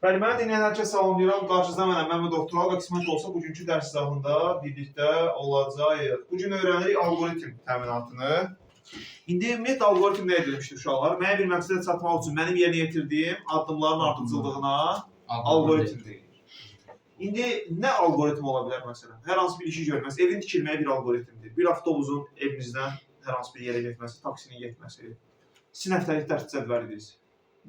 Bəli, mənə dinləyən hər kəsə salamlayıram. Qarşınızda mənəm Məmməd Oxtural və qismət olsa bugünkü dərs sahəsində birlikdə olacağıq. Bugün öyrənirik algoritm təminatını. İndi ümumiyyətlə algoritm nə edilmişdir uşaqlar? Mənə bir məqsədə çatmaq üçün mənim yerinə yetirdiyim addımların ardıcıllığına algoritm deyilir. İndi nə algoritm ola bilər məsələn? Hər hansı bir işi görməz. Evin tikilməyi bir algoritmdir. Bir avtobusun evinizdən hər hansı bir yerə getməsi, taksinin getməsi, sizin həftəlik dərs cədvəliniz.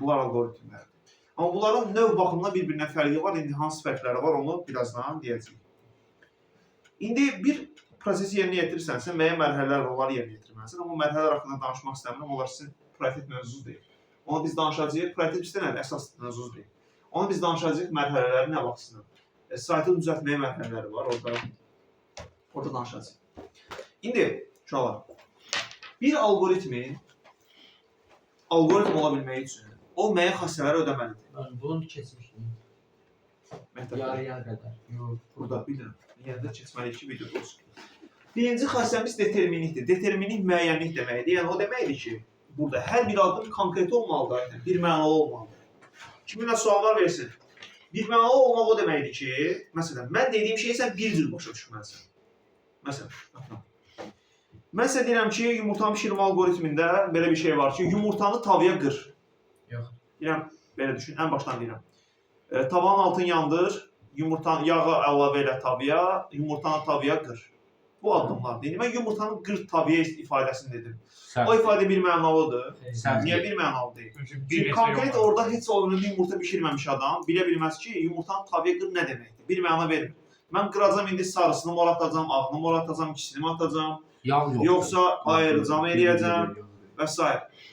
Bunlar algoritmlərdir. Amma bunların növ baxımından bir-birinə fərqi var. İndi hansı fərqləri var onu birazdan deyəcəyik. İndi bir prosesi yerinə yetirirsənsə, müəyyən mərhələlər onları yerinə yetirməlisən. Amma mərhələlər haqqında danışmaq istəmirəm. Onlar sizin prioritet mövzunuz deyil. Onu biz danışacağıq. Prioritet bizdə nədir? Əsas mövzunuz deyil. Onu biz danışacağıq mərhələlərin nə vaxtısını. Saytın düzəltməyə mərhələləri var. Orada danışacağıq. İndi uşaqlar, bir algoritm ola bilmək üçün o müəyyən xassələri ödəməlidir. Bunu keçmişdim. Yarıya qədər. Yox. Burada bilirəm. Yəni də keçməliyik ki, videoda olsun. Birinci xassəmiz determinlikdir. Determinlik müəyyənlik deməkdir. Yəni o deməkdir ki, burada hər bir addım konkret olmalıdır, bir mənalı olmalıdır. Kim mənə suallar versin? Bir mənalı olmaq o deməkdir ki, məsələn, mən dediyim şeyi sən bir cür başa düşməlisən. Məsələn, mən sizə deyirəm ki, yumurtanı bişirmə algoritmində belə bir şey var ki, yumurtanı tavaya qır. Yox. Deyirəm, belə düşün, ən başdan deyirəm. Tavanın altını yandır, yağı əlavə elə tavaya, yumurtanı tavaya qır. Bu addımlardır. Yəni, mən yumurtanın qır tavaya ifadəsini dedim. O ifadə bir mənalıdır. Niyə bir mənalı deyil? Konkret orada heç olmayan yumurta bişirməmiş adam bilə bilməz ki, yumurtanı tavaya qır nə deməkdir? Bir məna vermir. Mən qıracam indi sarısını mor atacam, ağını mor atacam, ikisini atacam, yoxsa ayıracam, eləyəcəm və s.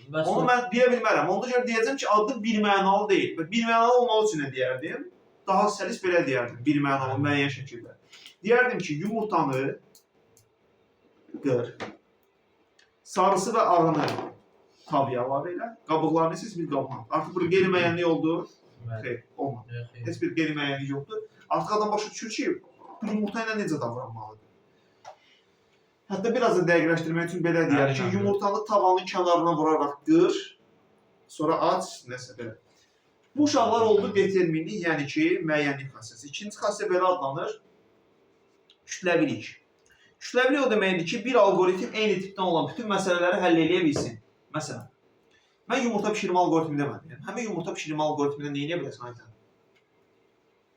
Onu mən deyə bilmərəm. Onda görə deyəcəm ki, addım bir mənalı deyil. Bir mənalı olmaq üçün nə deyərdim? Daha səlis belə deyərdim, bir mənalı, müəyyən şəkildə. Deyərdim ki, yumurtanı qır, sarısı və ağını tavaya əlavə elə, qabıqlarını siz bir qabına. Artıq burada qeyri-müəyyənlik oldu. Xeyr, olmadı. Heç bir qeyri-müəyyənlik yoxdur. Artıq adam başa düşür ki, bu yumurta ilə necə davranmalıdır. Hətta biraz da dəqiqləşdirmək üçün belə deyər ki, yumurtanı tavanın kənarına vuraraq qır, sonra aç, nəsə belə. Bu uşaqlar oldu determinlik, yəni ki, müəyyənlik xassəsi. İkinci xassə belə adlanır, kütləvilik. Kütləvilik o deməkdir ki, bir algoritm eyni tipdən olan bütün məsələləri həll edə bilsin. Məsələn, mən yumurta pişirmə algoritmi demədim. Həmin yumurta pişirmə algoritmində nə edə biləsən, Aytan?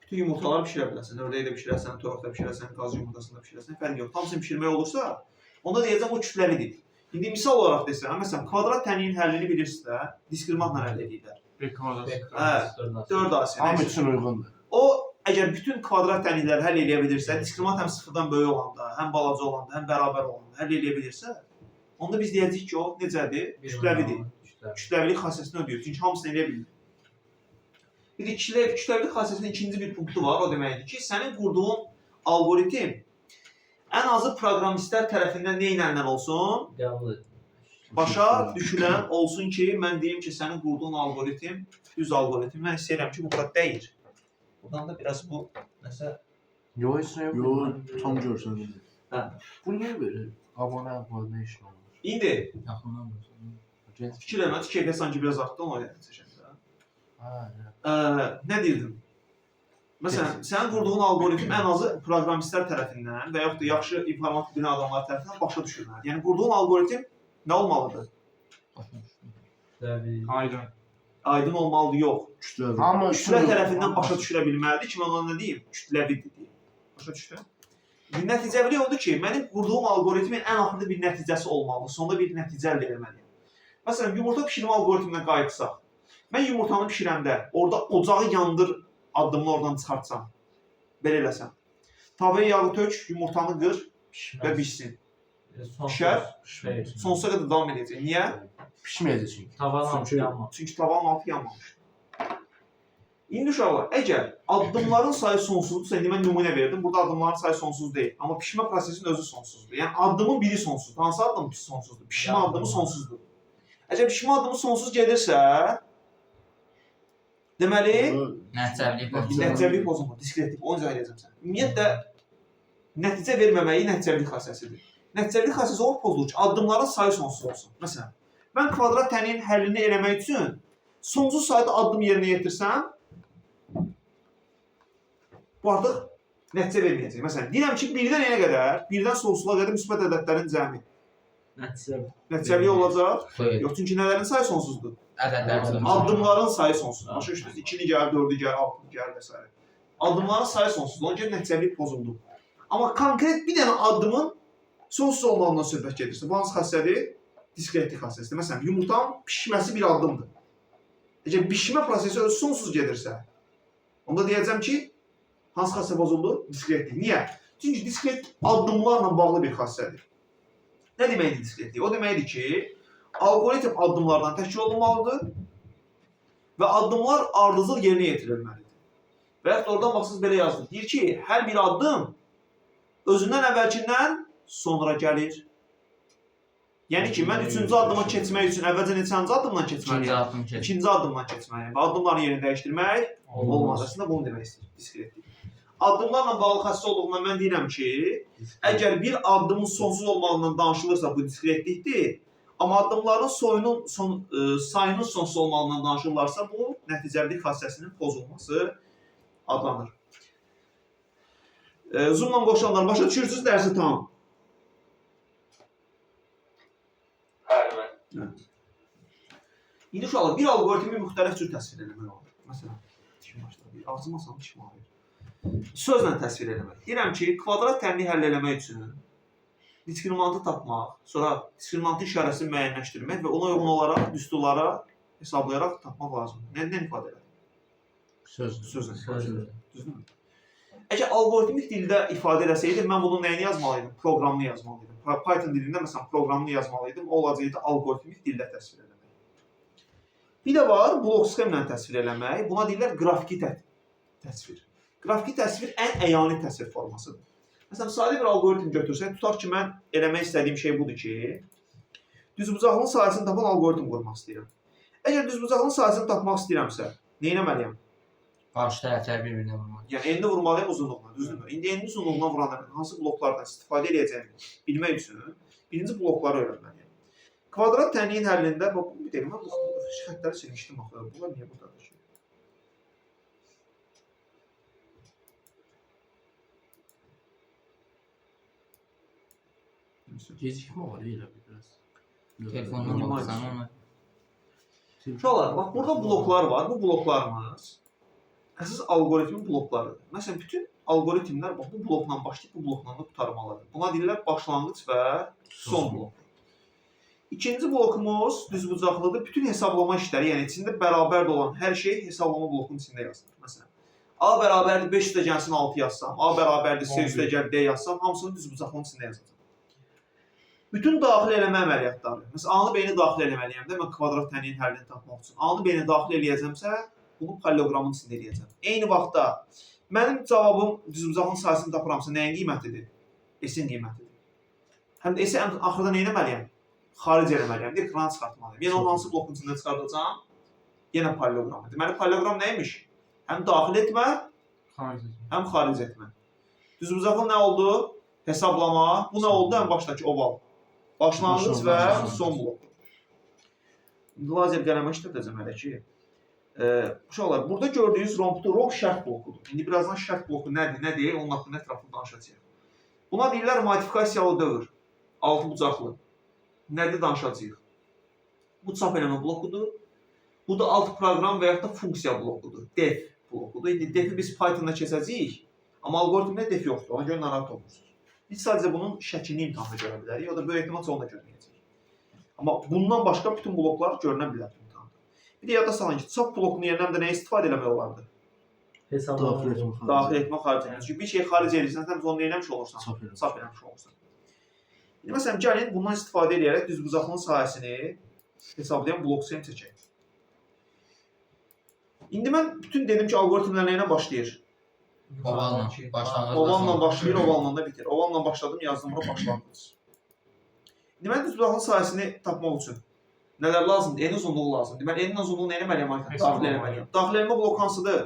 Bütün yumurtaları pişirə biləsən, ördəyi də pişirəsən, toyuq da pişirəsən, qaz yumurtasını da pişirəsən, fərqi yox. Hamısını pişirmək olursa, onda deyəcəm o kütləvidir. İndi misal olaraq desəm, məsələn, kvadrat tənliyin həllini bilirsizdə, diskriminantla əldə edirlər. Bir kvadrat. 4 asiyə. Hamı üçün uyğundur. O, əgər bütün kvadrat tənlikləri həll edə bilirsə, diskriminant həm sıfırdan böyük olanda, həm balaca olanda, həm bərabər olanda həll edə bilirsə, onda biz deyəcəyik ki, o necədir? Kütləvidir. Kütləvilik xassəsini ödəyir. Çünki hamısını edə bilir. Bir də kütləvilik xassəsinin ikinci bir punktu var. O deməkdir ki, sənin qurduğun algoritm ən azı proqramistlər tərəfindən nə ilə olsun? Başa düşülən olsun ki, mən deyim ki, sənin qurduğun algoritm düz algoritm. Mən istəyirəm ki, bu kadar deyir. Buradan da biraz bu nəsə... Yox, tam görsən. Hə. Bu niyə belə? Abonə nə işin olur? İndi Yaxından fikir eləmə, keyfiyyət sanki biraz artdı, ona yəni seçəndə. Nə deyirdim? Məsələn, sənin qurduğun algoritm ən azı proqramistlər tərəfindən və yaxud da yaxşı informatik bilen adamlar tərəfindən başa düşülməlidir. Yəni, qurduğun algoritm nə olmalıdır? Aydın. Aydın olmalıdır, yox. Kütlə tərəfindən başa düşülə bilməlidir ki, mən ona nə deyim? Kütləvidir deyim. Başa düşdü? Nəticəvili odur ki, mənim qurduğum algoritmin ən axırda bir nəticəsi olmalıdır. Sonda bir nəticə əldə etməliyim. Məsələn, yumurta pişirmə algoritminə qayıtsaq, mən yumurtanı pişirəndə orada ocağı yandır addımını oradan çıxartsam, belə eləsəm. Tavaya yağı tök, yumurtanı qır və pişsin. Pişər, sonsuza qədər davam edəcək. Niyə? Pişməyəcək çünki. Tavanın altı yanmamış. Çünki tavanın altı yanmamış. İndi uşaqlar, əgər addımların sayı sonsuzdursa, indi mən nümunə verdim, burada addımların sayı sonsuz deyil. Amma pişmə prosesinin özü sonsuzdur. Yəni addımın biri sonsuzdur. Hansı addım sonsuzdur? Pişmə addımı sonsuzdur. Əgər pişmə addımı sonsuz gedirsə, deməli, nəticəvilik pozulmur, diskretlik, onu izah edəcəm sən. Ümumiyyətlə, nəticə verməməyi nəticəvilik xassəsidir. Nəticəvilik xassəsi o pozulur ki, addımların sayı sonsuz olsun. Məsələn, mən kvadrat tənliyin həllini eləmək üçün sonsuz sayda addım yerinə yetirsəm, Bu artıq nəticə verməyəcək. Məsələn, deyirəm ki, 1-dən n-ə qədər, 1-dən sonsuza qədər müsbət ədədlərin cəmi nəticəli olacaq. Yox, çünki nələrin sayı sonsuzdur. Ədədlərin Addımların sayı sonsuzdur. Başa düşdünüz? 2-ni gəl, 4-ü gəl, 6-ı gəl və s. Addımların sayı sonsuzdur. Ona görə nəticəlik pozuldu. Amma konkret bir dənə addımın sonsuz olmağından söhbət gedirsə, bu hansı xassədir? Diskretlik xassəsidir. Məsələn, yumurtanın pişməsi bir addımdır. Əgər bişmə prosesi öz sonsuz gedirsə, onda deyəcəm ki, hansı xassə pozuldu? Diskretlik. Niyə? Çünki diskretlik addımlarla bağlı bir xassədir. Nə deməkdir diskretlik? O deməkdir ki, algoritm addımlardan təşkil olunmalıdır və addımlar ardıcıl yerinə yetirilməlidir. Və yaxud oradan baxsınız belə yazılır. Deyir ki, hər bir addım özündən əvvəlkindən sonra gəlir. Yəni ki, mən 3-cü addıma keçmək üçün əvvəlcə neçənci addımdan keçməliyəm? İkinci addımdan keçməliyəm. Və addımların yerini dəyişdirmək olmaz. Əslində bunu demək istəyir, diskretlik. Addımlarla bağlı xəstə olduğundan mən deyirəm ki, əgər bir addımın sonsuz olmağından danışılırsa bu diskretlikdir, amma addımların sayının sonsuz olmağından danışılırsa bu nəticəlilik xassəsinin pozulması adlanır. Zoomla qoşulanlar başa düşürsünüz, dərsi tamam. İndi uşaqlar, bir algoritmi müxtəlif cür təsvir eləmək olur. Məsələn, ağzıma salım, işim ağrıyır. Sözlə təsvir eləmək. Deyirəm ki, kvadrat təmini həll eləmək üçün diskriminantı tapmaq, sonra diskriminantın işarəsini müəyyənləşdirmək və ona uyğun olaraq düsturlara hesablayaraq tapmaq lazımdır. Nədən ifadə edir? Sözlə. Düzdürmü? Əgər algoritmik dildə ifadə eləsəydim, mən bunun nəyini yazmalıydım? Proqramını yazmalıydım. Python dilində məsələn proqramını yazmalıydım. O olacaqdı algoritmik dildə təsvir eləmək. Bir də var, blok sxemlə təsvir eləmək. Buna deyirlər qrafiki təsvir. Qrafiki təsvir ən əyani təsvir formasıdır. Məsələn, sadə bir algoritm götürsək, tutaq ki, mən eləmək istədiyim şey budur ki, düzbucaqlının sahəsini tapan algoritm qurmaq istəyirəm. Əgər düzbucaqlının sahəsini tapmaq istəyirəmsə, nə etməliyəm? Qarşı tərəfləri bir-birinə vurmaq. Yəni, enini vurmalıyım uzunluğuna, düzdürmü? İndi enini uzunluğuna vuranda hansı bloklardan istifadə edəcəyimi bilmək üçün birinci blokları öyrənməliyəm. Kvadrat tənliyin həllində, bir dəqiqə, mən bu xətləri silmişdim axı. Bunlar niyə buradadır ki? Gecikmə var elə biraz. Telefondan baxsan ona. Uşaqlar, bax, burada bloklar var. Bu bloklarımız əsas algoritmin bloklarıdır. Məsələn, bütün algoritmlər bax, bu blokla başlayıb, bu blokla da qutarmalıdır. Buna deyirlər başlanğıc və son blok. İkinci blokumuz düzbucaqlıdır. Bütün hesablama işləri, yəni içində bərabər olan hər şey hesablama blokunun içində yazılır. Məsələn, A bərabərdir 5 üstə gəlsin 6 yazsam, A bərabərdir C üstə gəl D yazsam, hamısını düzbucaqlının içində yazacağam. Bütün daxil eləmə əməliyyatları. Məsələn, A-nı B-ni daxil eləməliyəm də, mən kvadrat tənliyin həllini tapmaq üçün. A-nı B-ni daxil eləyəcəmsə, bunu paralleloqramın içində eləyəcəm. Eyni vaxtda mənim cavabım düzbucaqlının sayəsini tapıramsa nəyin qiymətidir? S-in qiymətidir. Həm də S-i axırda nə etməliyəm? Xaric eləməliyəm, ekrana çıxartmalıyım. Yəni, onun hansı blokun içində çıxardacağım? Yenə paralleloqram. Deməli, paralleloqram nəymiş? Həm daxil etmə, həm xaric etmə. Düzbucaqlı nə oldu? Hesablama. Bu nə oldu? Ən başdakı oval. Başlanğıc və son blok. Lazer qələmə işlədəcəm hələ ki. Uşaqlar, burada gördüyünüz romb şərt blokudur. İndi birazdan şərt bloku nədir, nə deyək, onun haqqında ətrafında danışacağıq. Buna deyirlər modifikasiyalı dövr, altı bucaqlı. Nədir danışacağıq? Bu çap eləmə blokudur. Bu da alt proqram və yaxud da funksiya blokudur. Def blokudur. İndi defi biz Pythonda keçəcəyik, amma algoritmdə def yoxdur. Ona görə narahat olmursunuz. Biz sadəcə bunun şəklini imtahanda görə bilərik, o da böyük ehtimal onu da görməyəcək. Amma bundan başqa bütün bloklar görünə bilər imtahanda. Bir də yadda salın ki, çap blokunu yerinə də nəyə istifadə eləmək olardı? Daxil etmə, xaric etmə. Çünki bir şey xaric edirsən, sən onu eləmiş olursan, çap eləmiş olursan. İndi məsələn, gəlin bundan istifadə edərək düzbucaqlının sahəsini hesablayan blok sxem çəkək. İndi mən bütün dedim ki, algoritmlər nə ilə başlayır? Ovalla başlanğıc. Ovalla başlayır, ovalla da bitir. Ovalla başladım, yazdım bura başlanğıc. İndi mən düzbucaqlının sahəsini tapmaq üçün nələr lazımdır? En uzunluğu lazımdır. Mən enin uzunluğunu nə etməliyəm? Daxil eləməliyəm. Daxil eləmə blok hansıdır?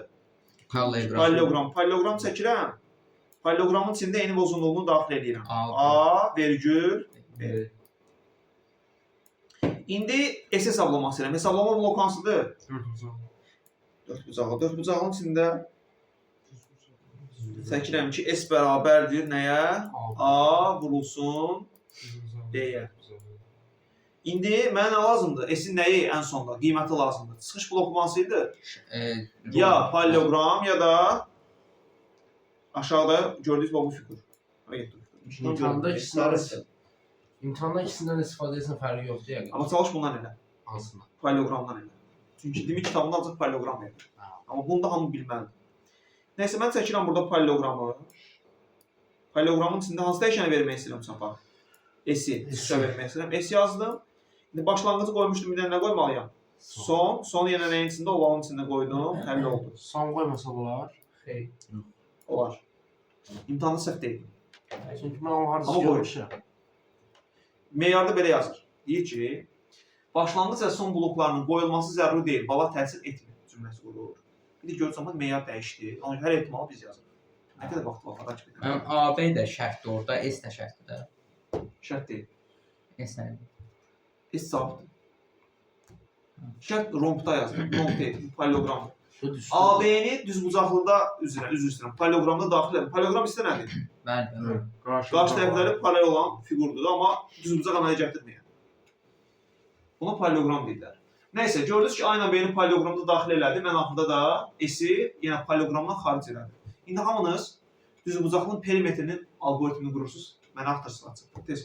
Paralleloqram. Paralleloqram çəkirəm. Paralleloqramın içində enin uzunluğunu daxil edirəm. A, vergül, B. İndi S hesablama istəyirəm. Hesablama blok hansıdır? Dördbucaqlı. Dördbucaqlının içində çəkirəm ki, S bərabərdir nəyə? A vurulsun D-yə. İndi mənə nə lazımdır? S-in nəyi ən sonda? Qiyməti lazımdır. Çıxış bloku hansı idi? Ya parallelogram ya da aşağıda gördüyünüz bu figur. İmtahanda ikisindən istifadə etsin fərqi yoxdur ya. Amma çalış bundan elə. Hansına? Parallelogramdan elə. Çünki limit kitabında ancaq parallelogram verir. Amma bunu da hamı bilməlidir. Nəysə, mən çəkirəm burada parallelogramı. Parallelogramın içində hansı dəyişəni vermək istəyirəm çapa? S-i vermək istəyirəm. S yazdım. İndi başlanğıcı qoymuşdum, bir dənə nə qoymalıyam? Son. Son yenə nəyin içində? Ovalın içində qoydum. Həll oldu. Son qoymasa olar. Olar. İmtahanda səhv deyil. Çünki mən o harcı Amma görmüşəm. Meyarda belə yazır. Deyir ki, başlanğıc və son bloklarının qoyulması zəruri deyil, bala təsir etmir cümləsi qurur. Bir də görürsən, meyar dəyişdi. Onun hər ehtimalı biz yazırıq. Nə qədər vaxt var, xarac bilir. Mənim AB də şərtdir orada, S də şərtdir də. Şərt deyil. S nədir? S sabitdir. Şərt rompda yazılır. Romp deyil, parallelogram. AB-ni düzbucaqlıda üzr istəyirəm. Parallelogramda daxil edim. Parallelogram istə nədir? Bəli. Qarşı tərəfləri paralel olan figurdur, amma düzbucaq əmələ gətirməyən. Buna parallelogram deyirlər. Nəysə, gördünüz ki, aynen B-ni parallelogramda daxil elədi. Mən axırda da S-i yenə parallelogramdan xaric elədim. İndi hamınız düzbucaqlının perimetrinin algoritmini qurursunuz. Mənə axtarsınız. Tez.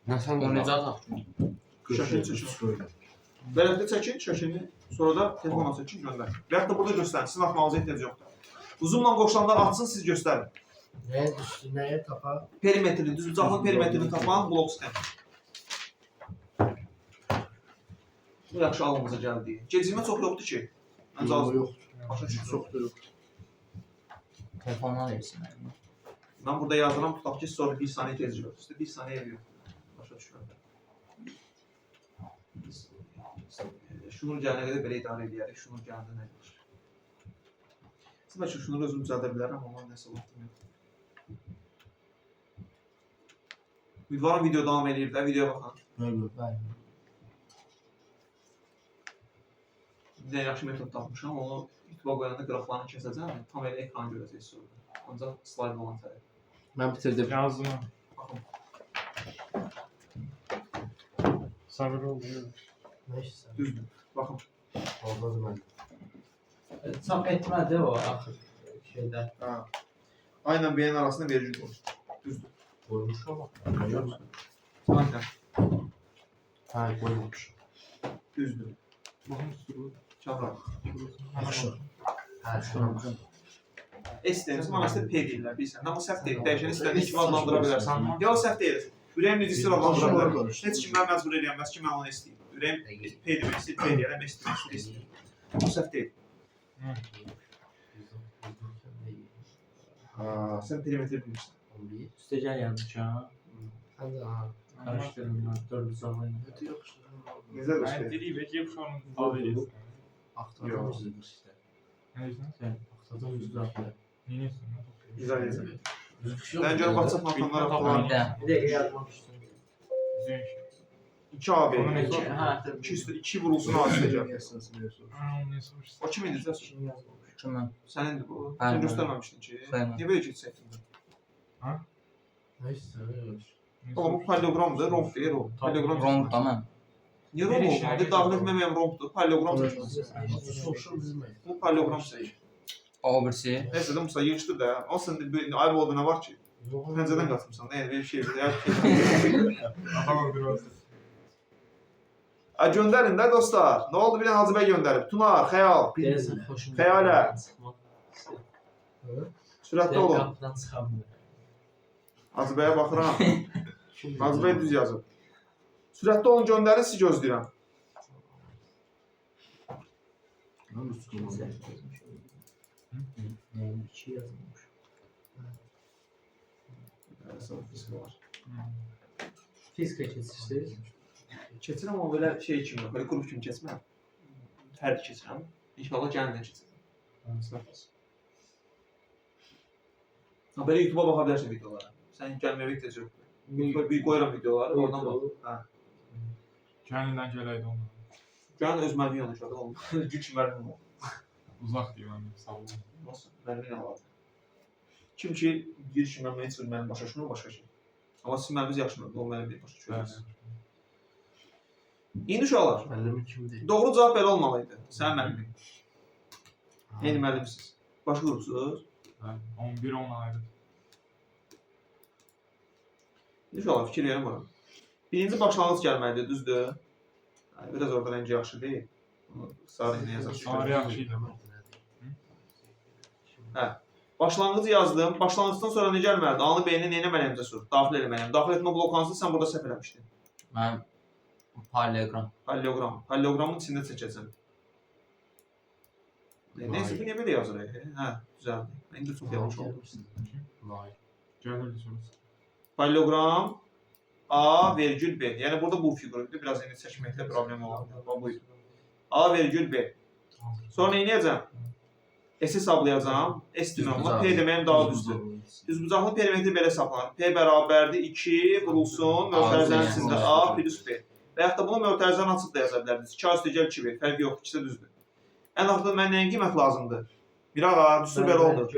Onu necə ataq? Şəkil çəkin. Vərəqdə çəkin, şəkilini. Sonra da telefonla çəkin, göndər. Və yaxud da burada göstərin. Sizin atmanıza ehtiyac yoxdur. Zoomla qoşulanlar atsın, siz göstərin. Nəyə düşdü, nəyə tapa? Perimetrini, düzbucaqlının perimetrini tapan blok sistem. Bu yaxşı alımıza gəldi. Gecikmə çox yoxdur ki. Məncə az yoxdur. Başa düşdüm. Çoxdur yoxdur. Telefondan versin. Mən burada yazıram, tutaq ki, sonra 1 saniyə tez yoxdur. 1 saniyə ev yoxdur. Başa düşürəm. Şunur gələnə qədər belə idarə edəyərik. Şunur gələndə nə yaxşı. Siz bəlkə şunları özüm düzəldə bilərəm, amma nəsə vaxtım yoxdur. Ümidvaram video davam edir də, videoya baxın. Bəli. Bir də yaxşı metod tapmışam, onu YouTube'a qoyanda qıraqlarını kəsəcəm, tam elə ekran görəcəksiniz orada. Ancaq slayd olan tərəf. Mən bitirdim. Yazdım. Baxın. Sabır oldu. Neyse. Düzdür. Baxın. Olmadı mən. Çap etmədi o axır şeydə. Ha. Aynen B-nin arasında verici olur. Düzdür. Koymuş ama. Aynen. Ha koymuş. Düzdür. Çağırar. Yaxşı. Ha şuna bax. S deyirsən, amma S P deyirlər, bilirsən. Amma səhv deyil. Dəyişəni istədiyin kimi adlandıra bilərsən. Ya səhv deyil. Ürəyim necə istəyir adlandıra bilər. Heç kim mən məcbur eləyəməz ki, mən onu istəyim. Ürəyim P demək istəyir, P deyərəm, S demək istəyir. Bu səhv deyil. Ha, sən perimetri bilirsən. 11. Üste gel yazmış ha. Hadi ha. Karıştırdım ya. 4 zaman. Kötü yoxdur. Necə Ben göstərir? dili bekliyorum şu an. Alırız. Axtardım Yox. sizi işte. Ne diyorsun? Sen axtardım yüzü axtardım. Ne diyorsun? Güzel yazır. Düzgün Bence WhatsApp atanlar Bir də. Bir dəqiqə yazmaq istəyirəm. Güzel şey. 2 AB. Onun ne 2 vurulsun açılacaq. Aa, ne soruşsun? O kim idi? Kim yazmamış? Kimin? Sənindir bu. Bəli, Sən bəli. göstərməmişdin ki. Bəli. Niyə belə çəkdin? Neyse. Oğlum bu parallelogramdır, romp deyir o. Parallelogram. Romb da mən. Niyə romp olmadı? Daxil etməyən rompdur. Parallelogram seçin. Social dizmək. Bu parallelogram seçin. O birisi. Neyse de Musa yığışdır da. O səndə bir ayıb oldu nə var ki? Pəncərədən qatmısan. Yəni belə bir şey ya. Tamam biraz. Göndərin də dostlar. Nə oldu bir dənə Hacı bəy göndərib. Tunar, xəyal, Deyəsən xoşum. xəyalət. Sürətli olun. Qapıdan çıxamır. Hacı bəyə baxıram. Hacı bəy düz yazıb. Sürətli olun göndərin, sizi gözləyirəm. Lan üstüne yazmış. İki yazılmış. Fizika keçirsiniz. Keçirəm amma belə şey kimi, belə qrup kimi keçməm. Fərdi keçirəm. İnşallah gəlinlə keçirəm. Ha, belə YouTube-a baxa bilərsən videolara. Sən gəlməyə ehtiyac yoxdur. Bir qoyuram videoları, oradan bax. Hə. Kendinden gelaydı onu. Gəlin öz mənfi yanlışladı olmaz. Güç verməm o. Uzaq deyim mən. Sağ olun. Nasıl? Mənim nə var? Kim ki giriş ki, mən heç bir mənim başa düşmür, başqa şey. Amma sizin mənimiz yaxşıdır, o mənim bir başa düşürürsünüz. İndi uşaqlar, Müəllimin kimdir? doğru cavab belə olmalıydı. Sən müəllimin. Eyni müəllimsiniz. Başqa qrupsuz. 11-10 ayrı. İndi uşaqlar, fikir verin buna. Birinci başlanğıc gəlməlidir, düzdür? Yəni, biraz orada rəngi yaxşı deyil. Bunu sarı ilə yazaq. Sarı yaxşı idi. Başlanğıcı yazdım. Başlanğıcdan sonra nə gəlməlidir? Anı beyni nə etməliyimcə sor. Daxil eləməliyim. Daxil etmə blokansını sən burada səhv eləmişdin. Mənim parallelogram. Parallelogram. Paralleogramın içində çəkəcəm. Neyse, bu niyə belə yazır? Hə, düzəldi. İndi çox yanlış oldu. Vay. Gəlirdi sonrası. Parallelogram A vergül B. Yəni burada bu fiqurdur. Biraz indi çəkməkdə problem ola bilər. Bu buydu. A vergül B. Sonra nə edəcəm? S hesablayacağam. S deməklə P deməyim daha düzdür. Düzbucaqlı perimetri belə hesablanır. P bərabərdir 2 vurulsun mötərizənin içində A plus B. Və yaxud da bunu mötərizəni açıb da yaza bilərdiniz. 2 üstəgəl 2B. Fərqi yox, ikisi də düzdür. Ən axırda mənə nəyin qiymət lazımdır? Bir ağa, düzdür belə oldu.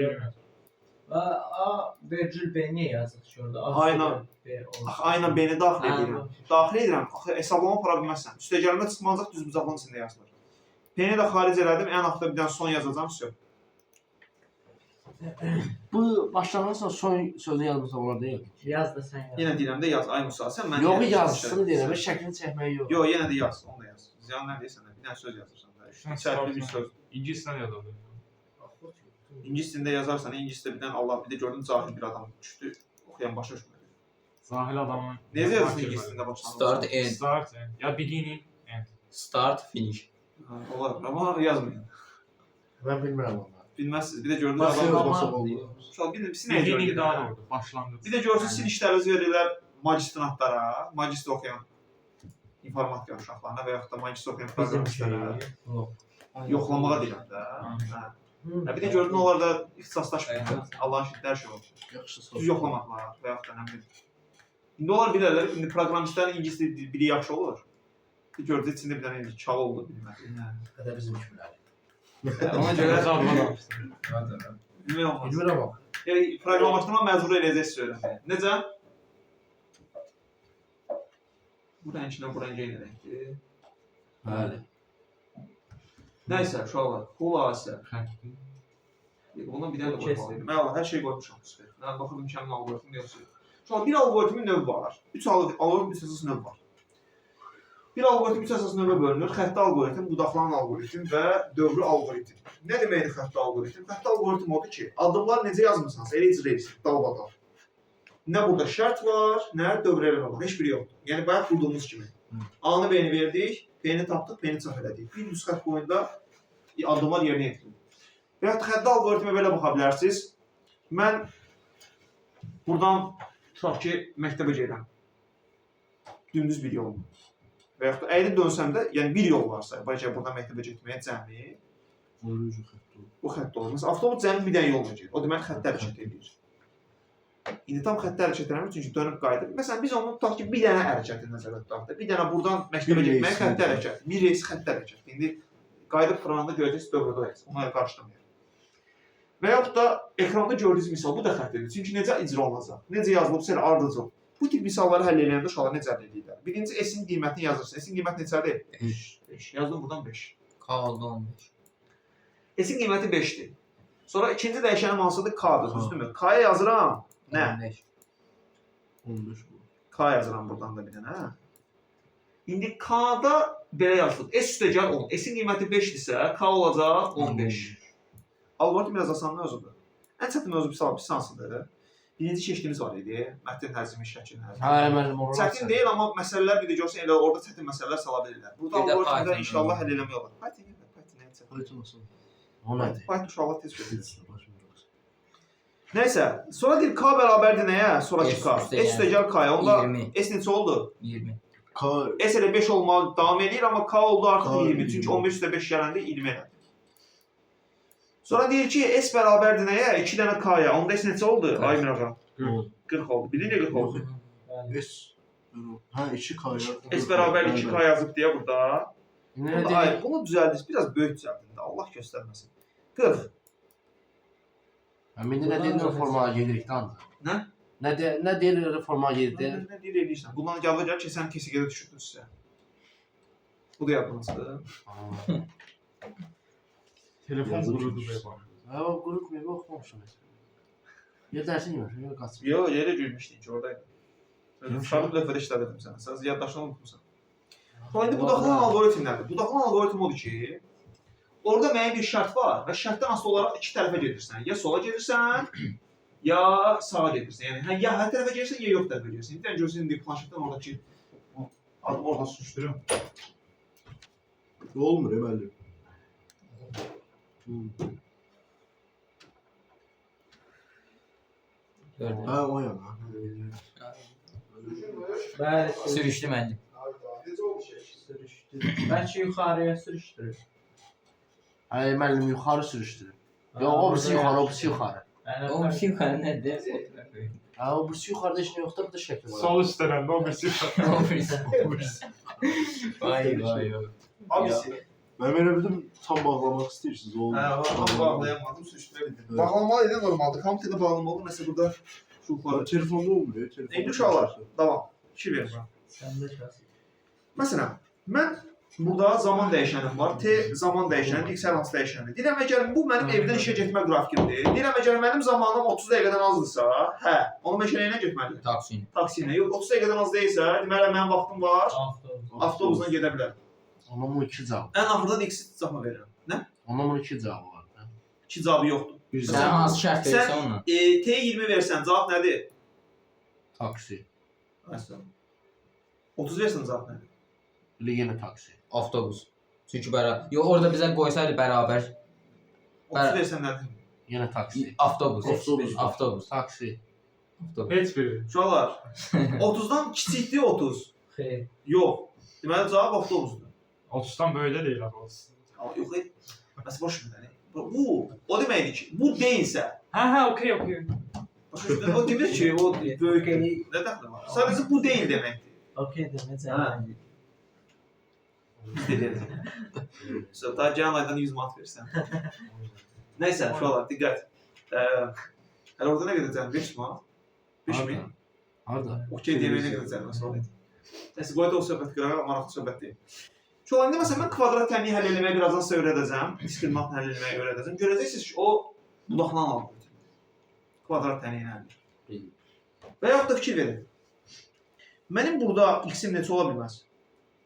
A vergül B niyə yazıq ki orada? Aynen. Aynen beni daxil edirəm. Daxil edirəm. Axı hesablama apara bilməzsən. Üstəgəlmə çıxmayacaq düzbucaqlının içində yazılır. P-ni də xaric elədim. Ən axırda bir dənə son yazacağam. Söz. Bu başlanğıcla son sözü yazmışsa olar deyil. Yaz da sən yaz. Yenə deyirəm də yaz. Ay Musa, sən mən Yox, yazsın deyirəm, şəklini çəkmək yox. Yox, yenə də yaz. Onu da yaz. Ziyan nə deyirsən? Bir dənə söz yazırsan da. İçərikli bir söz. İngilizcə yazıldı. İngilis dilində yazarsan, ingilis də bir dənə Allah bir də gördüm cahil bir adam düşdü. Oxuyan başa düşmür. Zahil adamın. Necə yazırsan ingilis dilində başlanır? Start end. Start end. Ya beginning end. Start finish. Olar, amma yazmayın. Mən bilmirəm onu. Bilməzsiniz. Bir də gördünüz Başlayır, adam. başa oldu. Uşaq bilin, sizin necə Beginning daha görürlər? doğrudur. Başlanğıc. Bir də görsün sil işlərinizi verirlər magistratlara, magistr oxuyan informatika uşaqlarına və yaxud da magistr oxuyan proqramistlərə yoxlamağa deyirəm də. Hə. Bir də gördün onlar da ixtisaslaşmır. Allahın şəhidlər şey olur. Yaxşı Düz yoxlamaq var və yaxud da nə bilim. İndi onlar bilirlər, indi proqramistlərin ingilis dili yaxşı olur. Gördü içində bir dənə çal oldu bilmədim. Hədə bizim kimlər. Ona görə Yazılmadı. bilmək olmaz. Bilmirəm bax. Yəni proqramlaşdırma məcbur eləyəcək söyləm. Necə? Bu rənglə bu rəngə eyni rəngdir. Bəli. Nəysə, uşaqlar, xülasə. Xətti. Bundan bir dənə də qoymalıydım. Mən Allah hər şey qoymuşam. Mən baxırdım ki, həmin algoritm yoxsa. Uşaqlar, bir algoritmin növü var. 3 algoritm əsas növü var. Bir algoritm 3 əsas növə bölünür. Xətti algoritm, budaqlanan algoritm və dövrü algoritm. Nə deməkdir xətti algoritm? Xətti algoritm odur ki, addımlar necə yazmısansa, elə icra edirsən, dalbadal. Nə burada şərt var, nə dövrələr var. Heç biri yoxdur. Yəni bayaq qurduğumuz kimi. A-nı B-ni verdik, P-ni tapdıq, P-ni çap elədik. Bir nüsxət boyunda addımlar yerinə yetirildi. Və yaxud xətti algoritmə belə baxa bilərsiniz. Mən buradan tutaq ki, məktəbə gedirəm. Dümdüz bir yolum. Və yaxud da əyri dönsəm də, yəni bir yol varsa, bəlkə buradan məktəbə getməyə cəmi bu xətt olur. Məsələn, avtobus cəmi bir dənə yolla gedir. O deməli xəttə hərəkət edir. İndi tam xəttə hərəkət eləmir, çünki dönüb qayıdır. Məsələn, biz onu tutaq ki, bir dənə hərəkəti nəzərdə tutaq da. Bir dənə buradan məktəbə getməyə xəttə hərəkət. Bir reys xəttə hərəkət. İndi qayıdıb fırlananda görəcəksiniz dövrədə olacaq. Ona qarışdırmayın. Və yaxud da ekranda gördüyünüz misal bu da xəttidir. Çünki necə icra olunacaq? Necə yazılıbsa elə ardıcıl. Bu tip misalları həll edəndə uşaqlar necə əldə edirlər? Birinci S-in qiymətini yazırsın. S-in qiyməti neçədir? 5. Yazdım buradan 5. K oldu 15. S-in qiyməti 5-dir. Sonra ikinci dəyişənim hansıdır? K-dır, düzdürmü? K-ya yazıram. Nə? 15. 15 bu. K yazıram buradan da bir dənə. İndi K-da belə yazılıb. S üstəgəl 10. S-in qiyməti 5-dirsə, K olacaq 15. Algoritm biraz asan mövzudur. Ən çətin mövzu bir hansıdır? Birinci keçdiyimiz var idi. Mətn həzmi, şəkil həzmi. Hə, müəllim olur. Çətin deyil, amma məsələlər bir də görsən elə orada çətin məsələlər sala bilirlər. Burada Bir də algoritmdə Python. inşallah həll eləmək olar. Python nə çətin? Python olsun. O nədir? Python inşallah tez çözülür. Nəysə, sonra deyir K bərabərdir nəyə? Sonraki K. S üstəgəl K-ya. Onda 20. S neçə oldu? 20. K S elə 5 olmalı davam edir, amma K oldu artıq K 20. Çünki 15 üstə 5 gələndə 20 elədi. Sonra deyir ki, S bərabərdir nəyə? 2 dənə K-ya. Onda S neçə oldu? Ay Mirağa. 40 oldu. Birinci 40 oldu. S. Hə, 2K-ya. S bərabər 2K yazıb deyə burada. Nə Ay, deyir? bunu düzəldir. Biraz böyük düzəldin də. Allah göstərməsin. 40. Əmin nə deyir reformaya gedirik lan? Nə? Nə deyir reformaya gedirdi? Nə deyir eləyirsən? Bundan gəlir keçən kesikədə düşürdü sizə. Bu da yadınızdır. Telefon Yazık qurudu olmuş. be bak. Ha, qrup meyvə oxumamışam. Ya dərsin yemirsən, ya qaçır. Yox, yerə girmişdik ki, oradaydı. Yox, Şartlı lövhədə işlədirdim sənə. Sən yaddaşını unutmusan. İndi budaqlanan alqoritm nədir? Budaqlanan alqoritm odur ki, orada müəyyən bir şərt var və şərtdən asılı olaraq iki tərəfə gedirsən. Ya sola gedirsən, ya sağa gedirsən. Yəni ya hər tərəfə gedirsən, ya yox tərəfə gedirsən. İndi görürsən indi planşetdən oradakı adım oradan sürüşdürüm. Olmur müəllim. Gördün. Ha o yana. Bəli, Sürüşdü müəllim. sürüşdü. Bəlkə yuxarıya sürüşdürür. Ay müəllim yuxarı sürüşdürür. Yox, o birisi yuxarı, o birisi yuxarı. O bir şey yuxarı nədir? Ha, o birisi yuxarıda heç nə yoxdur, bu da şəkil var. Sol üstələndə o birisi O birisi. Vay vay vay. Abisi. Ben belə bildim tam bağlamaq istəyirsiniz olmur. Hə, bağlayamadım, sürüşdürə bildim. Bağlamalı idi normaldır. Kompüterdə bağlamalı. Məsələn burada şu yuxarı. Telefonda olmur ya. Telefonda İndi uşaqlar, davam. İki verir. Səndə şəxsi. Məsələn, mən burada zaman dəyişənim var. T zaman dəyişəni, x hər hansı dəyişəndir. Deyirəm əgər bu mənim evdən işə getmə qrafikimdir. Deyirəm əgər mənim zamanım 30 dəqiqədən azdırsa, hə, onu meşələyə nə getməliyəm? Taksin. Taksi ilə. Yox, 30 dəqiqədən az deyilsə, deməli mənim vaxtım var. Avtobus. Avtobusla gedə bilərəm. Onun bu iki cavabı. Ən axırdan x cavabı verirəm. Nə? Onun bu iki cavabı var. İki cavabı yoxdur. Bir Sən cavab hansı şərt verirsən onunla? T20 versən cavab nədir? taksi. Məsələn. 30 versən cavab nədir? Elə yenə taksi. Avtobus. Çünki bərabər. Yox, orada bizə qoysaydı bərabər. 30 versən nədir? Yenə taksi. Avtobus. Avtobus. Avtobus. Taksi. Avtobus. Heç biri. Uşaqlar, 30-dan kiçikdir 30. Xeyr. Yox. Deməli cavab avtobusdur. 30'dan böyle değil abi. Amma yox, məsəl boş ver. Bu, o deməkdir ki, bu deyilsə, Ha okey okey. başa düşdün? O demir ki, o böyük nə dəxli var? Sadəcə bu deyil deməkdir. Okey demə cavab. Biz də deyəcək. So, ta can aydan 100 manat versən. Nəysə, uşaqlar, diqqət. Hələ orada nə qədər cəmi? 5 manat? 5 min? Harda? Okey deməyə nə qədər cəmi? Sonra. Nəysə, qoy da o söhbət qırağa, maraqlı söhbət deyil. Uşaqlar, indi məsələn, mən kvadrat təmini həll eləməyə birazdan sizə öyrədəcəm. Diskriminantını həll eləməyə öyrədəcəm. Görəcəksiniz ki, o budaqlanan alqoritm. Kvadrat təmini həlli. Və yaxud da fikir verin. Mənim burada x-im neçə ola bilməz?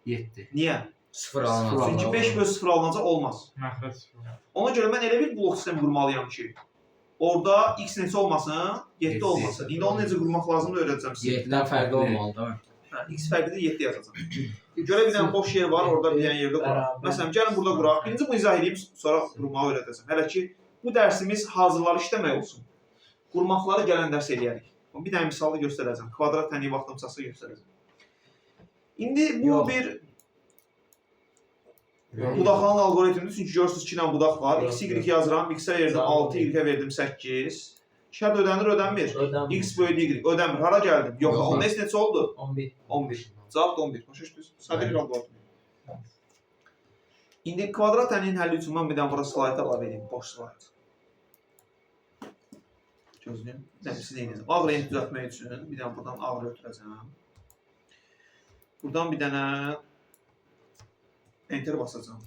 7. Niyə? Sıfır alınacaq. Çünki 5 bölü 0 alınacaq olmaz. Məxrəc. Ona görə mən elə bir blok sistemi qurmalıyam ki, orada x neçə olmasın, 7 olmasın. İndi onu necə qurmaq lazımdır öyrədəcəm sizə. 7-dən fərqli olmalı, değil mi? Hə, x fərqlidir, 7 yazacağam. Görə bir dənə boş yer var, orada bir dənə yerdə quraq. Məsələn, gəlin burada quraq. Birinci bunu izah edeyim, sonra qurmağı öyrədəcəm. Hələ ki, bu dərsimiz hazırları işləmək olsun. Qurmaqları gələn dərs eləyərik. Bir dənə misalda göstərəcəm. Kvadrat tənliyi vaxtımsası göstərəcəm. İndi bu Yox. bir budaqlanan alqoritmdir. Çünki görürsünüz 2 dənə budaq var. X, Y yazıram. X-ə verdim 6, Y-ə verdim 8. Şərt ödənir, ödənmir. Ödənmir. X bölü Y, ödənmir. Hara gəldim? Yox, Yox. onun neçə oldu? 11. 11. Cavab da 11. Başa düşdünüz? Sadə bir alqoritm. İndi kvadrat tənliyin həlli üçün mən bir dənə bura slayt əlavə edeyim. Boş slayt. Gözləyin. Nəfsi deyinəcəm. Ağ renk düzəltmək üçün bir dənə buradan ağ götürəcəm. Buradan bir dənə enter basacağım.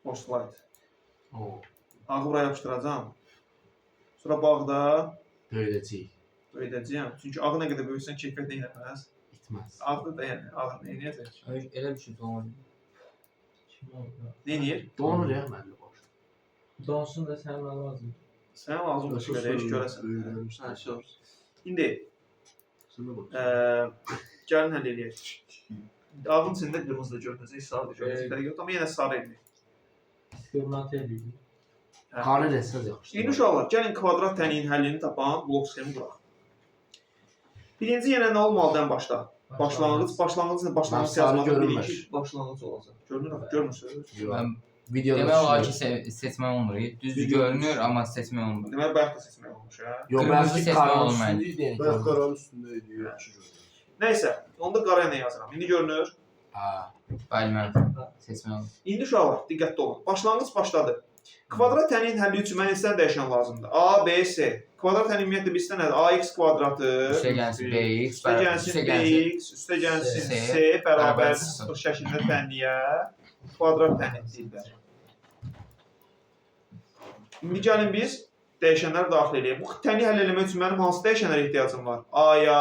Boş slayt. Ağı buraya yapışdıracağım. Sonra bağda Böyləcəyik. böyüdəcəyəm. Çünki ağı nə qədər böyüsən keyfiyyət nə eləməz. İtməz. Ağda da yəni, ağ nə eləyəcək? Elə bir şey olmadı. Kim oldu? Nə eləyir? Donur ya mənim boş. Donsun da sənə lazım. Sənə lazım bir şeylər iş görəsən. Hə, sor. İndi Sən də bax. gəlin həll eləyək. Ağın içində qırmızı da görünəcək, sarı da görünəcək. Fərq yox, amma yenə sarı eləyək. Diskriminant eləyir. Qanı eləsəz yaxşı. İndi uşaqlar, gəlin kvadrat təniyin həllini tapan blok sistemi quraq. Birinci yenə nə olmalıdır ən başda? Başlanğıc Sarı yazmalı görünmür. birinci başlanğıc olacaq. Görünür, görmürsünüz? Mən Videoda demək olar ki, düşünürəm. seçmək olmur. Düzdür görünür, amma seçmək olmur. Deməli, bayaq da seçmək olmuş, hə? Yox, Qırmızı mən seçmə qaranın olmayan. üstündə deyək. Bayaq qaranın üstündə idi. Yaxşı gördüm. Nəysə, onda qara ilə yazıram. İndi görünür. Ha. Bəli, mən seçmək olmur. İndi uşaqlar, diqqətli olun. Başlanğıc başladı. Kvadrat tənin həlli üçün mənə neçə dəyişən lazımdır? A, B, C. Kvadrat tənin ümumiyyətlə bilirsə nədir? AX kvadratı Üstəgəlsin BX, üstəgəlsin BX, üstəgəlsin C bərabər 0 şəklində tənliyə kvadrat tənin deyirlər. İndi gəlin biz dəyişənləri daxil edək. Bu təni həll etmək üçün mənim hansı dəyişənlərə ehtiyacım var? A-ya,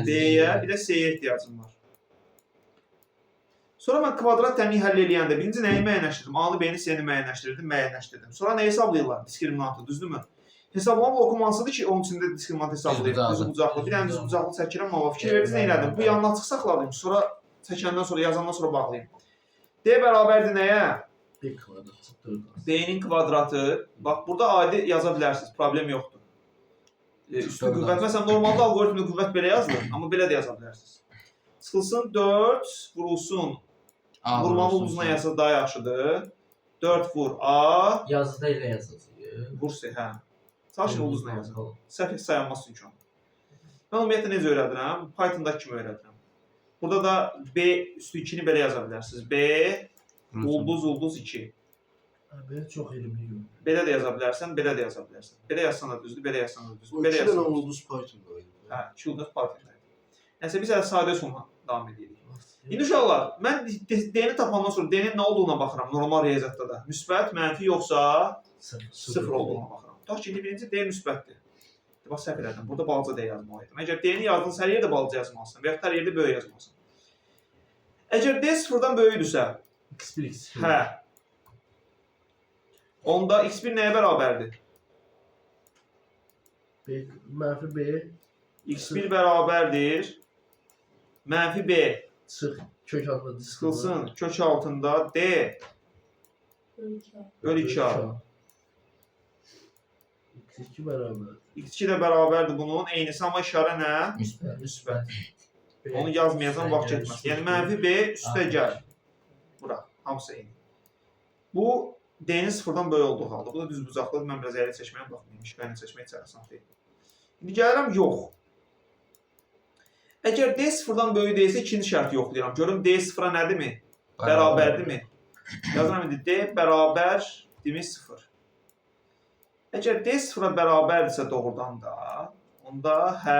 B-yə, bir də C-yə ehtiyacım var. Sonra mən kvadrat tənliyi həll eləyəndə birinci nəyi müəyyənləşdirdim? A-nı, B-ni, C-ni müəyyənləşdirdim. Sonra nə hesablayırlar? Diskriminantı, düzdürmü? Hesablama bloku hansıdır ki, onun içində diskriminant hesablayır. Düzbucaqlı. Bir dənə düzbucaqlı çəkirəm, amma fikir verirsiniz nə elədim? Bu yanına açıq saxladım. Sonra çəkəndən sonra, yazandan sonra bağlayayım. D bərabərdir nəyə? B kvadratı. D-nin kvadratı. Bax, burada adi yaza bilərsiniz. Problem yoxdur. Üstü qüvvət. Məsələn, normalda algoritmdə qüvvət belə yazılır, amma belə də yaza bilərsiniz. Çıxılsın 4, vurulsun. Vurmalı ulduzuna yazsa daha yaxşıdır. 4 vur A. Yazıda elə yazılır. Vur C, hə. Çalışın ulduzuna yazın. Səhv sayılmaz çünki onu. Mən ümumiyyətlə necə öyrədirəm? Python'da kimi öyrədirəm. Burada da B üstü 2-ni belə yaza bilərsiniz. B, ulduz 2. B çox elmli yox. Belə də yaza bilərsən, belə də yaza bilərsən. Belə yazsan da düzdür, belə yazsan da düzdür. O Belə 2 yazsan dənə da düzdür. ulduz Python'da idi. Hə, 2 ulduz Python'da idi. Nəsə biz hələ sadə sonla davam edirik. İndi uşaqlar, mən D-ni tapandan sonra D-nin nə olduğuna baxıram normal riyaziyyatda da. Müsbət, mənfi yoxsa 0 olduğuna baxıram. Tutaq ki, indi birinci D müsbətdir. Bax, səhv elədim. Burada balaca D yazmalıydım. Əgər D-ni yazdınız, hər yerdə balaca yazmalısın və yaxud hər yerdə böyük yazmalısın. Əgər D sıfırdan böyükdürsə, X1, X2. hə, onda X1 nəyə bərabərdir? B, mənfi B, X1 bərabərdir. Mənfi B. çıx, kök altında Sıxılsın kök altında D bölü 2A. X2 bərabər. X2 də bərabərdir bunun. Eynisi amma işarə nə? Müsbət. Müsbət. Onu yazmayacam, vaxt getməz. Yəni mənfi B üstə gəl. Bura, hamısı eyni. Bu D-nin sıfırdan böyük olduğu halda. Bu da düzbucaqlıdır. Mən biraz əyri seçməyə baxmayayım. İşqayını seçmək heç asan deyil. İndi gəlirəm yox. Əgər D sıfırdan böyük deyilsə ikinci şərti yoxlayıram. Görüm D sıfıra nədirmi? Bərabərdirmi? Yazıram indi D bərabər demək 0. Əgər D sıfıra bərabərdirsə doğrudan da, onda hə,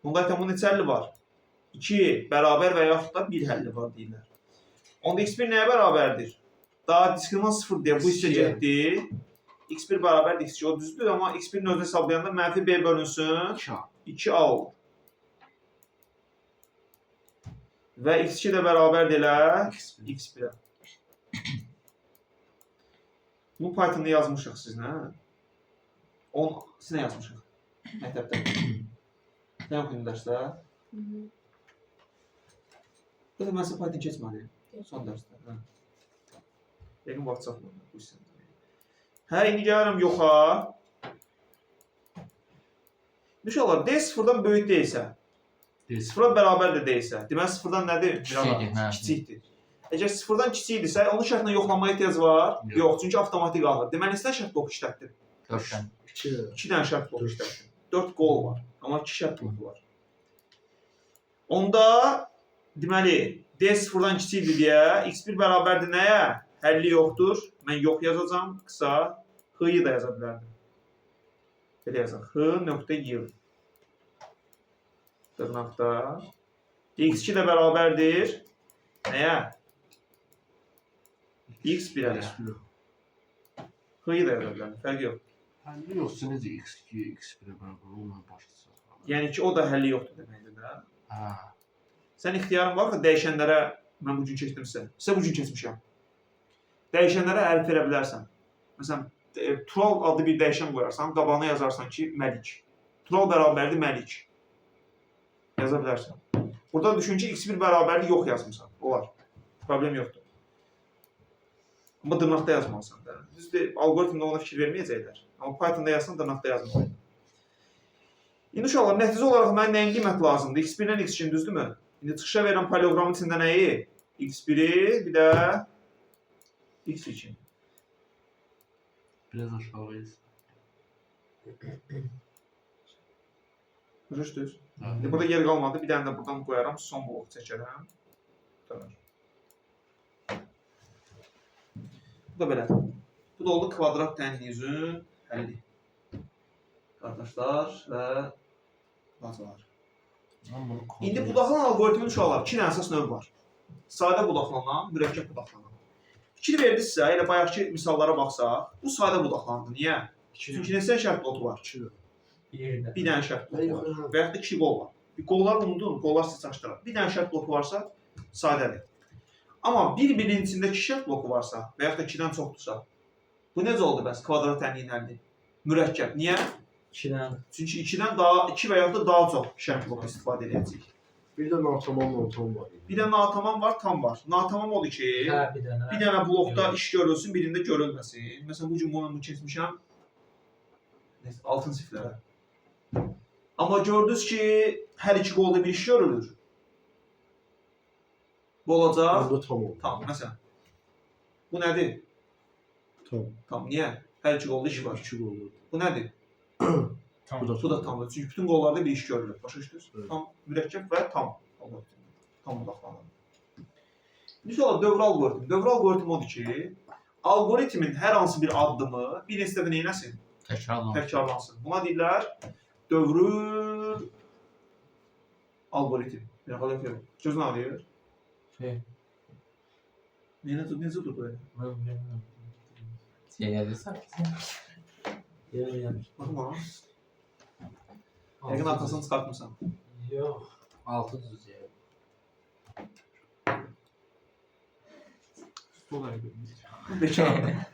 onda bunun neçə həlli var? 2 bərabər və yaxud da 1 həlli var deyirlər. Onda X1 nəyə bərabərdir? Daha diskriminant 0 deyə bu hissə getdi. X1 bərabərdir X2, o düzdür, amma X1-in özünü hesablayanda mənfi B bölünsün 2A olur. Və X2 də bərabərdir elə X1-ə. Bunu Python'da yazmışıq sizinlə. Sizinlə yazmışıq. Məktəbdə. Nə oxuyun dərsdə? Burada mən sizə Python keçməliyim. Son dərsdə. Yəqin vaxt çatmır. Hə, indi gəlirəm yoxa. İnşallah D sıfırdan böyük deyilsə, sıfıra bərabər də deyilsə, deməli sıfırdan nədir? Kiçikdir. Əgər sıfırdan kiçikdirsə, onun şərtinə yoxlanmaya ehtiyac var? Yox, çünki avtomatik alır. Deməli, neçə şərt bloku işlətdir? 2 dənə şərt bloku işlətdir. 4 qol var, amma 2 şərt bloku var. Onda, deməli, D sıfırdan kiçikdir deyə, X1 bərabərdir nəyə? Həlli yoxdur. Mən yox yazacam, qısa. H-yı da yaza bilərdim. Belə yazaq. H.Y. Dırnaqda. X2 də bərabərdir. Nəyə? X1-ə. H-yı da yaza bilərdim. Fərqi yox. Həlli yoxsa necə X2, X1-ə bərabər olmayan başlayacaq? Yəni ki, o da həlli yoxdur deməkdir də. Hə. Sən ixtiyarın var ki, dəyişənlərə mən bugün keçdimsə, sizə bugün keçmişəm. Dəyişənlərə əlif verə bilərsən. Məsələn, Tural adlı bir dəyişən qoyarsan, qabağına yazarsan ki, Məlik. Tural bərabərdir Məlik. Yaza bilərsən. Burada düşün ki, X1 bərabərdir yox yazmısan. Olar. Problem yoxdur. Amma dırnaqda yazmalısan da. Düzdür, algoritmdə ona fikir verməyəcəklər. Amma Python'da yazsan, dırnaqda yazmalısan. İndi uşaqlar, nəticə olaraq mənə nəyin qiyməti lazımdır? X1-dən X2-ni düzdürmü? İndi çıxışa verilən paralelogramın içində nəyi? X1-i, bir də X2. Biraz aşağıyız. Düzdür. Burada yer qalmadı. Bir dənə də buradan qoyaram. Son blok çəkərəm. Bu da belə. Bu da oldu kvadrat tənliyüzün həlli. Qardaşlar və bacılar. Mən bunu İndi budaqlanan alqoritmin uşaqlar 2 dənə əsas növ var. Sadə budaqlanan, mürəkkəb budaqlanan. Fikir verdinizsə, elə bayaqki misallara baxsaq, bu sadə budaqlandı. Niyə? Çünki neçə şərt bloku var? Bir dənə şərt bloku var. Və yaxud da 2 qol var. Qollar unudun, qollar sizi çaşdırır. Bir dənə şərt bloku varsa, sadədir. Amma bir-birinin içində 2 şərt bloku varsa və yaxud da 2-dən çoxdursa, bu necə oldu bəs? Kvadrat tənliyin həlli. Mürəkkəb. Niyə? 2-dən. Çünki 2-dən daha 2 və yaxud da daha çox şərt bloku istifadə edəcəyik. Bir də natamam var. Bir də natamam var, tam var. Natamam odur ki, bir dənə blokda iş görülsün, birində görülməsin. Məsələn, bu gün bunu keçmişəm 6 siflərə. Amma gördünüz ki, hər iki qolda bir iş görülür. Bu olacaq. Burada tam olur. Tam, məsələn. Bu nədir? Tam. Tam, niyə? Hər iki qolda iş var. 2 qol olur. Bu nədir? Tamam. Bu da tamdır. Çünki bütün qollarda bir iş görülür. Başa düşdünüz? Evet. Tam mürəkkəb və tam. Tam budaqlanır. Bir sonra dövr alqoritmi. Dövr alqoritmi odur ki, alqoritmin hər hansı bir addımı bir neçə dəfə neynəsin? Təkrarlansın. Buna deyirlər dövrü alqoritm. Gözünü arayır. Necə durdu öyle? Baxın bana. Yəqin arxasını çıxartmırsan. Yox. 6 düz yer. Stol ayı. Bekar.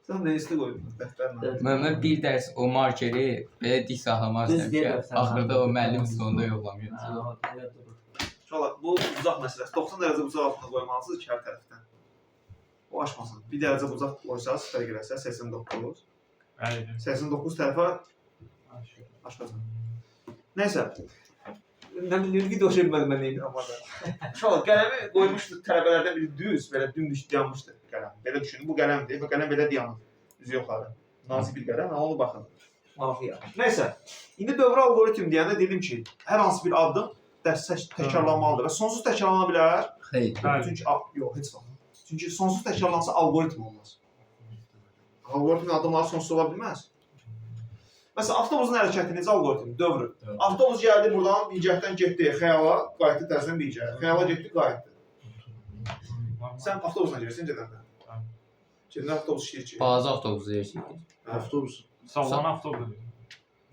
Sən nə isti qoydun? Dəftərlə. Mən bir dərs o markeri belə dik saxlamaq Düz istəyirəm deyirəm ki, sən. axırda o müəllim sonunda yollamıyor. Elə durur. Uşaqlar, bu bucaq məsələsi. 90 dərəcə bucaq altında qoymalısınız ki, hər tərəfdən. O aşmasın. 1 dərəcə bucaq qoysaq, sifər girəsə 89. Aynen. 89 tərəfə aşmasın. Nəysə. Nə bilim, video çəkmədim mən neyim ramada. Uşaqlar, qələmi qoymuşdu tələbələrdən biri düz, belə dümdüz dayanmışdı qələm. Belə düşünün, bu qələmdir və qələm belə dayanır. Üzü yoxarı. Nazik bir qələm, onu baxın. Maraqlıya. Nəysə, indi dövr alqoritm deyəndə dedim ki, hər hansı bir addım təkrarlanmalıdır və sonsuz təkrarlana bilər. Xeyr. Çünki yox, heç vaxt. Çünki sonsuz təkrarlansa alqoritm olmaz. Alqoritmin addımları sonsuz ola bilməz. Məsələn, avtobusun hərəkəti necə alqoritm? Dövrü. Avtobus gəldi buradan, bir cəhətdən getdi xəyala, qayıtdı tərəfdən bir cəhət. Xəyala getdi, qayıtdı. Sən avtobusla gəlirsən gedəndə. Gedəndə avtobus işləyir ki. Balaca avtobusu yeşik. Avtobus. Sallanan avtobus.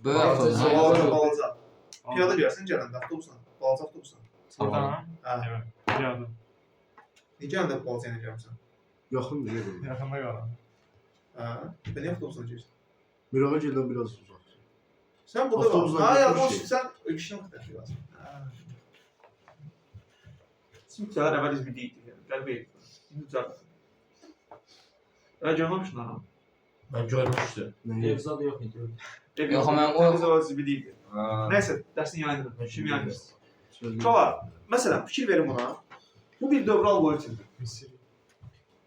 Böyük avtobus. Balaca. Piyada gəlirsən gələndə avtobusla. Balaca avtobusla. Buradan. Hə. Evet. Piyada. Niyə gələndə balaca ilə gəlirsən? Yaxındır yerə. Yakında qalan. Hə. Bə niyə avtobusla gəlirsən? Mirağa gedən biraz uzaq. Sən burada Avtobusla ha, ya getmiş sən öküşünə müxtəlif lazım. Simçələr əvvəl biz bildik. Qəlbə yedik. İndi düzəltdim. Görməmişsin ha? Mən görmüşdüm. Nəyi? Evzad yox idi. Yox, mən o- Biz əvvəl bildik. Nəysə, dərsini yayınırıq. Kim yayınırıq? Uşaqlar, məsələn, fikir verin buna. Bu bir dövr alqoritmdir. Misiri.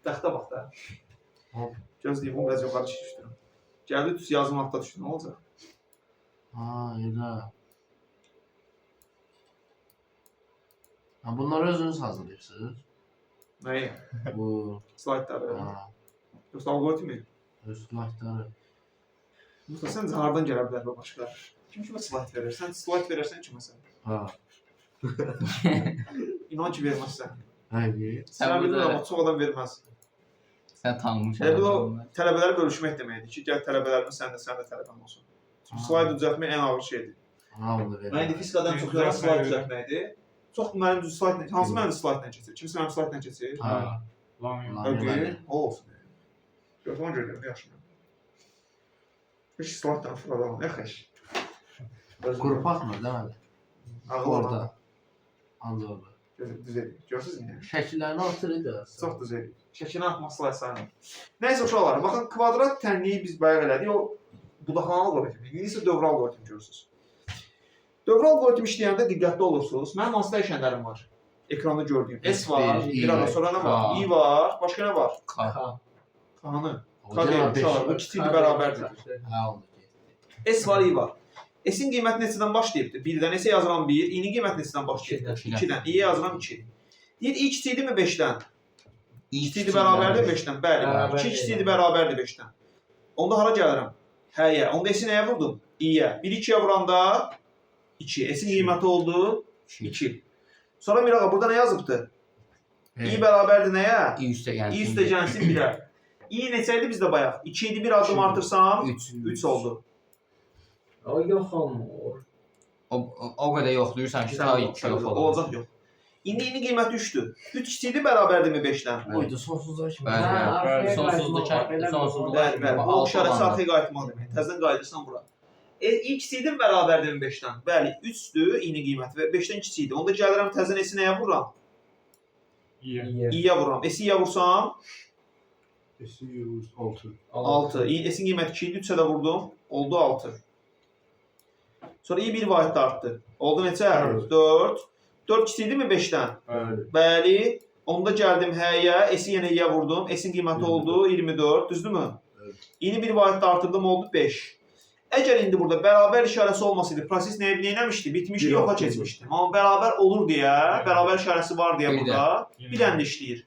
Dəxtə bax da. Gözləyim, bunu biraz yuxarı çəkişdirim. Gəldi, düz yazım altda düşdü, nə olacaq? Ha, elə. Ha, bunları özünüz hazırlayırsınız. Nəyi? Bu, Slaydları. ha, Yoxsa alqoritmi? öz slaytları. Yoxsa səncə hardan gələ bilər bu başqa? Kim kimə slayd verir? Sən slayd verərsən kiməsə? Ha, İnan ki, verməzsən. həqiqi. Sən bilir, burada- amma çox adam verməz. Sən tanınmış Elə bil o adamsın. tələbələri bölüşmək deməkdir ki, gəl tələbələrimiz sən də tələbən olsun. Çünki slayd düzəltmək ən ağır şeydir. Ha, bunu verir. Mən indi fizikadan çox yaran slayd düzəltməkdir. Çox mənim düz slaydla, hansı mənim slaydla keçir? Kimsə mənim slaydla keçir? Ha, Lan yok. Lan. Ögey, olsun. Götürmə görürəm, yaxşı. Heç slaydla fırladan, nə xəş. qrup atmır deməli. Ağıl Orada. orada. Ancaq orada. Düz edir. Görürsünüz niyə? Şəkillərini artırır da. Çox düz edir. Şəkilini atmaq slayd sayılır. Nəysə uşaqlar, baxın kvadrat tənliyi biz bayaq elədik, o budaqlanan alqoritm. İndi isə dövr alqoritm görürsünüz. Dövr alqoritm işləyəndə diqqətli olursunuz. Mənim hansı dəyişənlərim var? Ekranda gördüyüm. S var, S1, bir ara sonra nə var? I var, başqa nə var? K. K-nı. O K deyil, cavab beş. uşaqlar, bu kiçikdir, bərabərdir. Ha, oldu. S var, I var. S-in qiyməti neçədən başlayıbdır? 1-dən S-ə yazıram 1, i-nin qiyməti neçədən başlayıbdır? 2-dən. i-yə yazıram 2. Deyir, i kiçikdirmi 5-dən? İkisi bərabərdir 5-dən. Bəli. Bərabər 2 ikisi deyil. bərabərdir 5-dən. Onda hara gəlirəm? Həyə. Onda S-i nəyə vurdum? İ-yə. 1 2-yə vuranda 2. S-in qiyməti oldu 2. Sonra Mirağa burada nə yazıbdı? I bərabərdir nəyə? İ üstə gəlsin. I üstə gəlsin 1-ə. I neçə idi bizdə bayaq? 2 idi, 1 addım artırsam 3 oldu. O yox olmur. O qədər yoxlayırsan ki, ta 2 yox olur. Olacaq yox. İndi inin qiyməti 3-dür. 3 kiçikdir, bərabərdirmi 5-dən? Oydu sonsuzlar kimi. Bəli, bəli. Sonsuzluq Bəli. Bu işarəsi arxaya qayıtmaq demək. Təzədən qayıdırsan bura. I kiçikdir, bərabərdirmi 5-dən? Bəli, 3-dür inin qiyməti və 5-dən kiçikdir. Onda gəlirəm təzədən S-i nəyə vururam? I-yə vururam. S-i i-yə vursam S-i 6. 6. S-in qiyməti 2 idi, 3-ə də vurdum. Oldu 6. Sonra i 1 vahiddə artdı. Oldu neçə? 4. 4 kiçikdirmi 5-dən? Bəli. Bəli. Onda gəldim həyə, S-i yenə i-yə vurdum. S-in qiyməti oldu 24, düzdürmü? Evet. İni bir vahiddə artırdım, oldu 5. Əgər indi burada bərabər işarəsi olmasaydı, proses nəyə eləmişdi? Bitmişdi, Bir yoxa artırdı. keçmişdi. Amma bərabər olur deyə, bərabər işarəsi var deyə Bir də. burada bir dənə işləyir.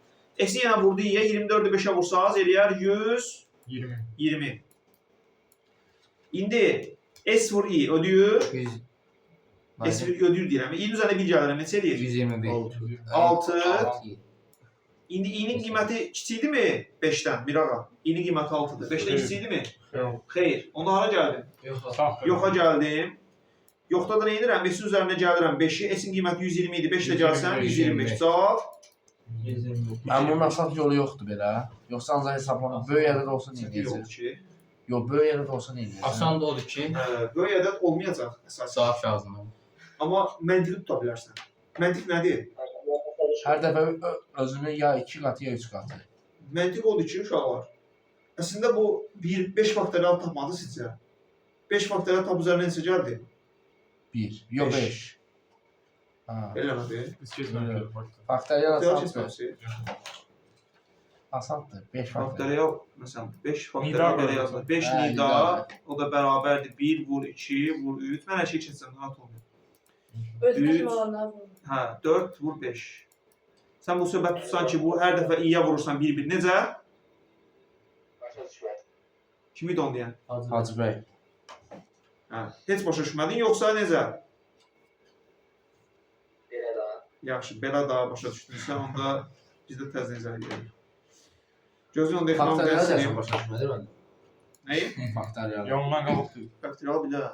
S-i yenə vurdu i-yə, 24-ü 5-ə vursanız eləyər 120. İndi S vur i ödüyür. 100. S vur ödüyür deyirəm. İ'nin üzərində 1 gəlirəm, neçə eləyir? 121. 6. 6. İndi i-nin qiyməti kiçikdirmi 5-dən Mirağa? I-nin qiyməti 6-dır. 5-dən kiçikdirmi? Xeyr. Onda hara gəldim? Yoxa gəldim. Yoxda da nə edirəm? S-in üzərinə gəlirəm 5-i. S-in qiyməti 120 idi. 5 ilə gəlsəm 125. Cavab 120. Mən bunun asat yolu yoxdur belə. Yoxsa ancaq hesablama. Böyük ədəd olsa nə yox edəcək? ki. Yox, böyük ədəd olsa nə edəcək? Asan da odur ki, Böyük ədəd olmayacaq əsasən. cavab lazımdır. Amma məntiqi tuta bilərsən. Məntiq nədir? Hər dəfə özünün ya 2 qatı ya 3 qatı. Məntiq odur ki, uşaqlar. Əslində bu 5 faktorial tapmadı sizcə. 5 faktorial tap üzərinə neçə gəldi? 1, yox Beş. 5. Ha. Eləmədi. Faktorial Faktorial asatdır. keçməsi. Asatdır. 5 faktorial. Faktorial məsələn 5 faktorial Nida belə var. yazılır. 5 Hə, nida, nida. o da bərabərdir 1 vur 2 vur 3. Mən hər şey keçsəm rahat olmuyor. Özümüz olanlar vurur. Hə, 4 vur 5. Sən bu söhbət tutsan ki, bu hər dəfə i-yə vurursan 1-1. Necə? Kim idi onu deyən? Hacı bəy. Hə, heç başa düşmədin yoxsa necə? Belə daha. Yaxşı, belə daha başa düşdünsə, onda biz də təzə izah edirik. Gözün onda ekranı Faktorial dərsin. dəsən başa düşmədir məndə. Nəyi? Faktorial. Yanından qabıqdır. Faktorial bilər.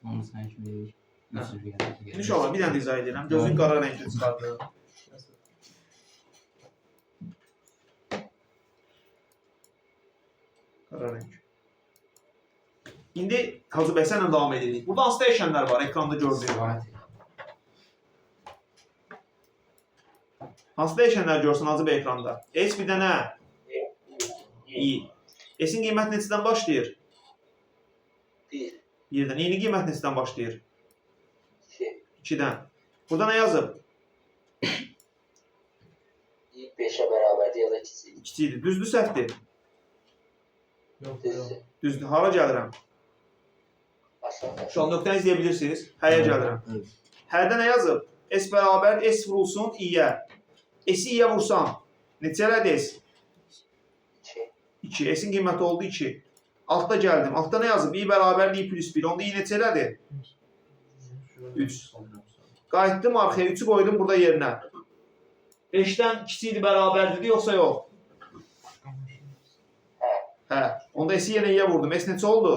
Onu sən kimi deyir. Nasıl bir yerdə? İnşallah bir dənə də izah edirəm. Gözün qara rəngli çıxardı. Qara rəng. İndi Hacı bəy sənlə davam edirik. Burada hansı dəyişənlər var ekranda gördüyün? Hansı dəyişənlər görsən Hacı bəy ekranda? S bir dənə i. S-in qiyməti neçədən başlayır? 1, 1-dən. I-nin qiyməti neçədən başlayır? 2, 2-dən. Burada nə yazıb? 5'e bərabərdir ya da kiçik. Kiçikdir. Düzdür, səhvdir? Düzdür. Düzdür. Hara gəlirəm? Aşağı. Şu an nöqtəni izləyə bilirsiniz. Həyə gəlirəm. Evet. Hərdə nə yazıb? S bərabər S vurulsun i-yə. S-i i-yə vursam neçə elədi S? 2. S-in qiyməti oldu 2. Altda gəldim. Altda nə yazıb? I bərabər i plus 1. Onda i neçə elədi? 3. Qayıtdım arxaya. 3-ü qoydum burada yerinə. 5-dən kiçikdir, bərabərdir yoxsa yox? Hə. Onda S-i yenə i-yə vurdum. S neçə oldu?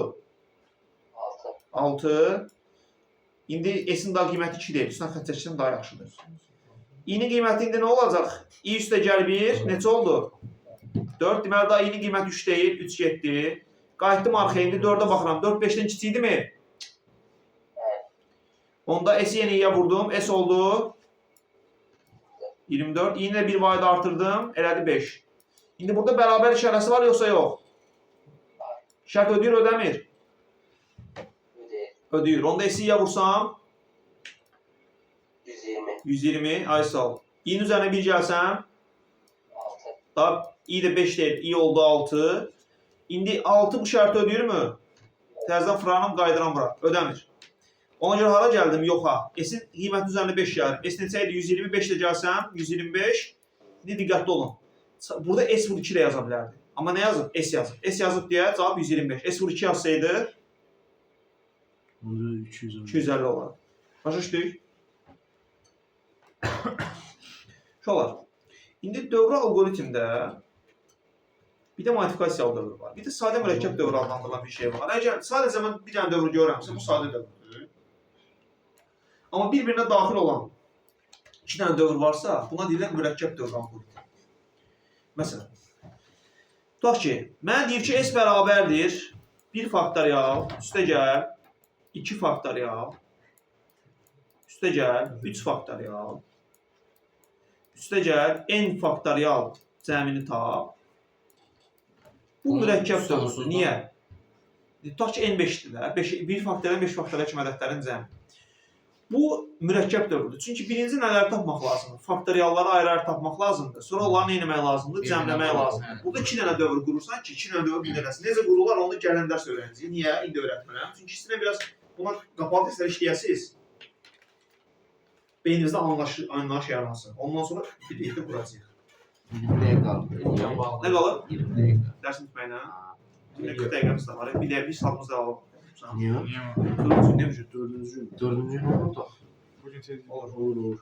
6. 6. İndi S-in daha qiyməti 2 deyil. Üstündən xətt çəksəm daha yaxşıdır. I-nin qiyməti indi nə olacaq? I üstə gəl 1. Neçə oldu? 4. Deməli daha i-nin qiyməti 3 deyil. 3 getdi. Qayıtdım arxaya. İndi 4-ə baxıram. 4 5-dən kiçikdirmi? Onda S-i yenə i-yə vurdum. S oldu 24. I-ni də bir vahid artırdım. Elədi 5. İndi burada bərabər işarəsi var yoxsa yox? Şərt ödəyir, ödəmir? Ödəyir. Onda S-i i-yə vursam 120. 120. Ay sağ ol. I-nin üzərinə 1 gəlsəm 6. daha i də 5 deyil. I oldu 6. İndi 6 bu şərti ödəyirmi? Təzədən fıranım, qayıdıram bura. Ödəmir. Ona görə hara gəldim? Yoxa. S-in qiyməti üzərində 5 yazır. S neçə idi? 125 ilə gəlsəm, 125. İndi diqqətli olun. Burada S vur 2 ilə yaza bilərdi. Amma nə yazıb? S yazıb. S yazıb deyə cavab 125. S vur 2 yazsaydı Onda 250. 250 olardı. Başa düşdük? Şolar. İndi dövrə algoritmdə bir də modifikasiyalı dövr var. Bir də sadə mürəkkəb dövrü adlandırılan bir şey var. Əgər sadəcə mən bir dənə dövr görürəmsə, bu sadə dövrdür. Amma bir-birinə daxil olan 2 dənə dövr varsa, buna deyilən mürəkkəb dövr algoritmi. Məsələn, tutaq ki, mənə deyir ki, S bərabərdir 1 faktorial, üstə gəl, 2 faktorial, üstə gəl, 3 faktorial, üstə gəl, n faktorial cəmini tap. Bu mürəkkəb dövrüdür. Niyə? Tutaq ki, n5-dir də. 1 faktorial, 5 faktorial kimi ədədlərin cəmi. Bu mürəkkəb dövrüdür. Çünki birinci nələri tapmaq lazımdır? Faktorialları ayrı-ayrı tapmaq lazımdır. Sonra onları nə etmək lazımdır? Cəmləmək lazımdır. Burada 2 dənə dövr qurursan ki, 2 dənə dövr bilirəsin. Necə qururlar, onu gələn dərs öyrənəcəyik. Niyə? İndi öyrətmərəm. Çünki sizə biraz buna qapalı testlər işləyəsiniz. Beyninizdə anlayış yaransın. Ondan sonra bir quracağıq. 20 dəqiqə qaldı. Nə qalır? 20 dəqiqə. Dərsin bitməyinə. 40 dəqiqəmiz də var. Bir dəqiqə bir saatımız da alaq. Niyə? Dördüncü nə vücud? Dördüncü. Dördüncü nə oldu? Bugün tez. Olur.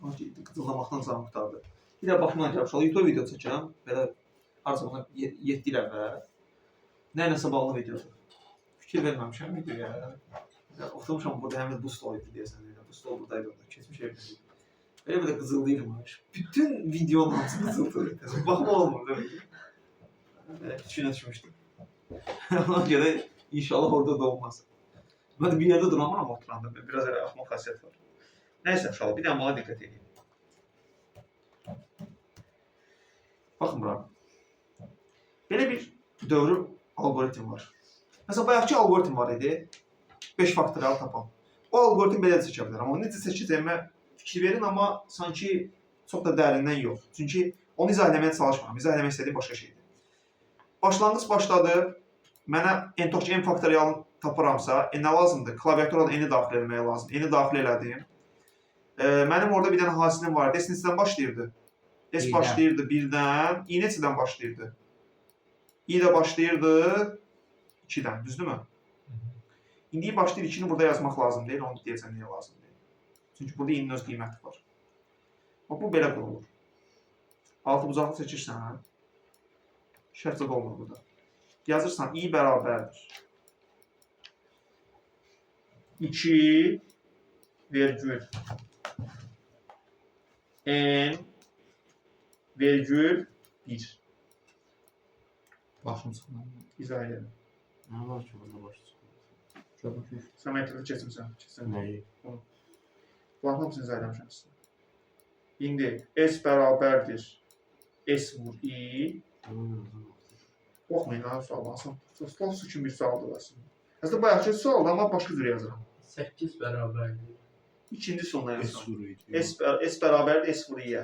Qıcıqlamaqdan canım qutardı. Bir də başımdan gəlib şal. YouTube video çəkirəm. Belə arzuqla 7 il əvvəl. Nə ilə bağlı videodur. Fikir verməmişəm videoya. Oturmuşam burada həmin bu stol idi deyəsən. Bu stol buradaydı orada. Keçmiş evdə. Belə bir də qızıldıydım. Bütün videonun hamısı qızıldı. Baxma olmur değil mi? Düşünə düşmüşdüm. Ona görə inşallah orada da olmaz. Mən də bir yerdə duramıram oturanda. Biraz elə axmaq xasiyyət var. Nəysə inşallah bir dənə bana diqqət edin. Baxın bura. Belə bir dövrü algoritm var. Məsələn, bayaqki algoritm var idi. 5 faktorial tapan. O algoritm belə də çəkə bilər. Amma necə çəkəcəyimə fikir verin, amma sanki çox da dərindən yox. Çünki onu izah eləməyə çalışmıram. İzah eləmək istədiyim başqa şeydir. Başlanğıc başladı. Mənə n faktorialını tapıramsa, nə lazımdır? Klaviaturada n-i daxil etməyə lazım. N-i daxil elədim. Mənim orada bir dənə hasilim vardı. S neçədən başlayırdı? S başlayırdı 1-dən. I neçədən başlayırdı? I də başlayırdı 2-dən. Düzdürmü? İndi başlayır 2-ni burada yazmaq lazım deyil. Onu deyəcəm niyə lazım deyil. Çünki burada i-nin öz qiyməti var. Bu belə qurulur. Altı bucaqlı çəkirsən. Şərtdə olmur burada. Yazırsan i bərabərdir 2 vergül n vergül 1. Başım sıxılan. İzah edelim. Nə var ki, burada başlayır? Sən məktəbdə keçmirsən. Nəyi? Bunların hamısını izah eləmişəm sizə. İndi s bərabərdir s vur i. Baxmayın ha, sual asan. Sual su kimi bir sualdır aslında. Əslində bayaqki sualdır, amma başqa cür yazıram. 8 bərabərdir. İkinci sonuna S yazıram. vuru idi. S bərabərdir s vur i-yə.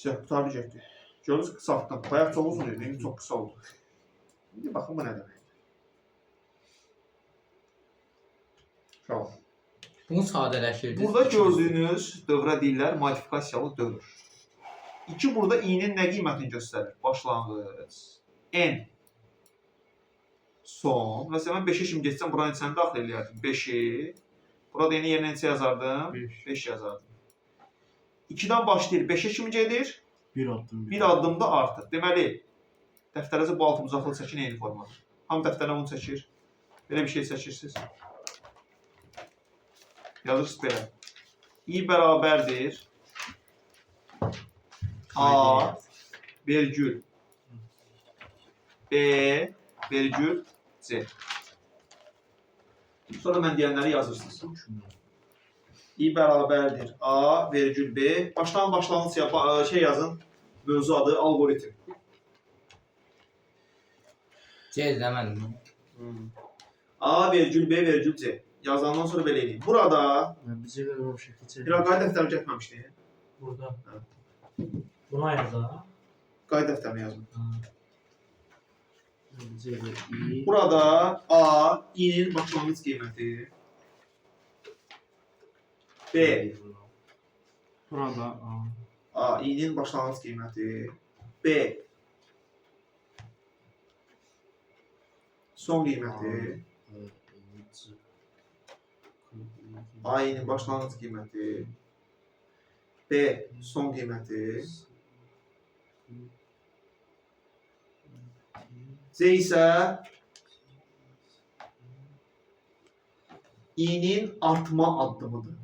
Qutardı getdi. Gördünüz qısaltdım. Bayaq çox uzun idi, indi çox qısa oldu. İndi baxın bu nə deməkdir. Şal. Bunu sadələşdirdik. Burada gördüyünüz dövrə deyirlər modifikasiyalı dövr. 2 burada i-nin nə qiymətini göstərir? Başlanğıc. N. Son. Məsələn, mən 5-ə kimi geçsəm, buranın içəni daxil eləyərdim. 5-i. Burada n-i yerinə neçə yazardım? 5 yazardım. 2-dən başlayır, 5-ə kimi gedir. Bir addımda artır. Deməli, dəftərəcə bu altı bucaqlı çəkin eyni formadır. Hamı dəftərlə bunu çəkir. Belə bir şey çəkirsiniz. Yazırsınız belə. i bərabərdir A vergül B vergül C. Sonra mən deyənləri yazırsınız. i bərabərdir A vergül B. Başlanğıc şey yazın. Mövzu adı algoritm. C demədim. A vergül B vergül C. Yazandan sonra belə edin. Burada Bizə görə o şəkil çəkir. bir qayda dəftəri getməmişdi. Burada. Buna yazaq. Qayda dəftərini yazın. C və I. Burada A i-nin başlanğıc qiyməti. B Burada A i-nin başlanğıc qiyməti. B son qiyməti. A i-nin başlanğıc qiyməti. B son qiyməti. C isə i-nin artma addımıdır.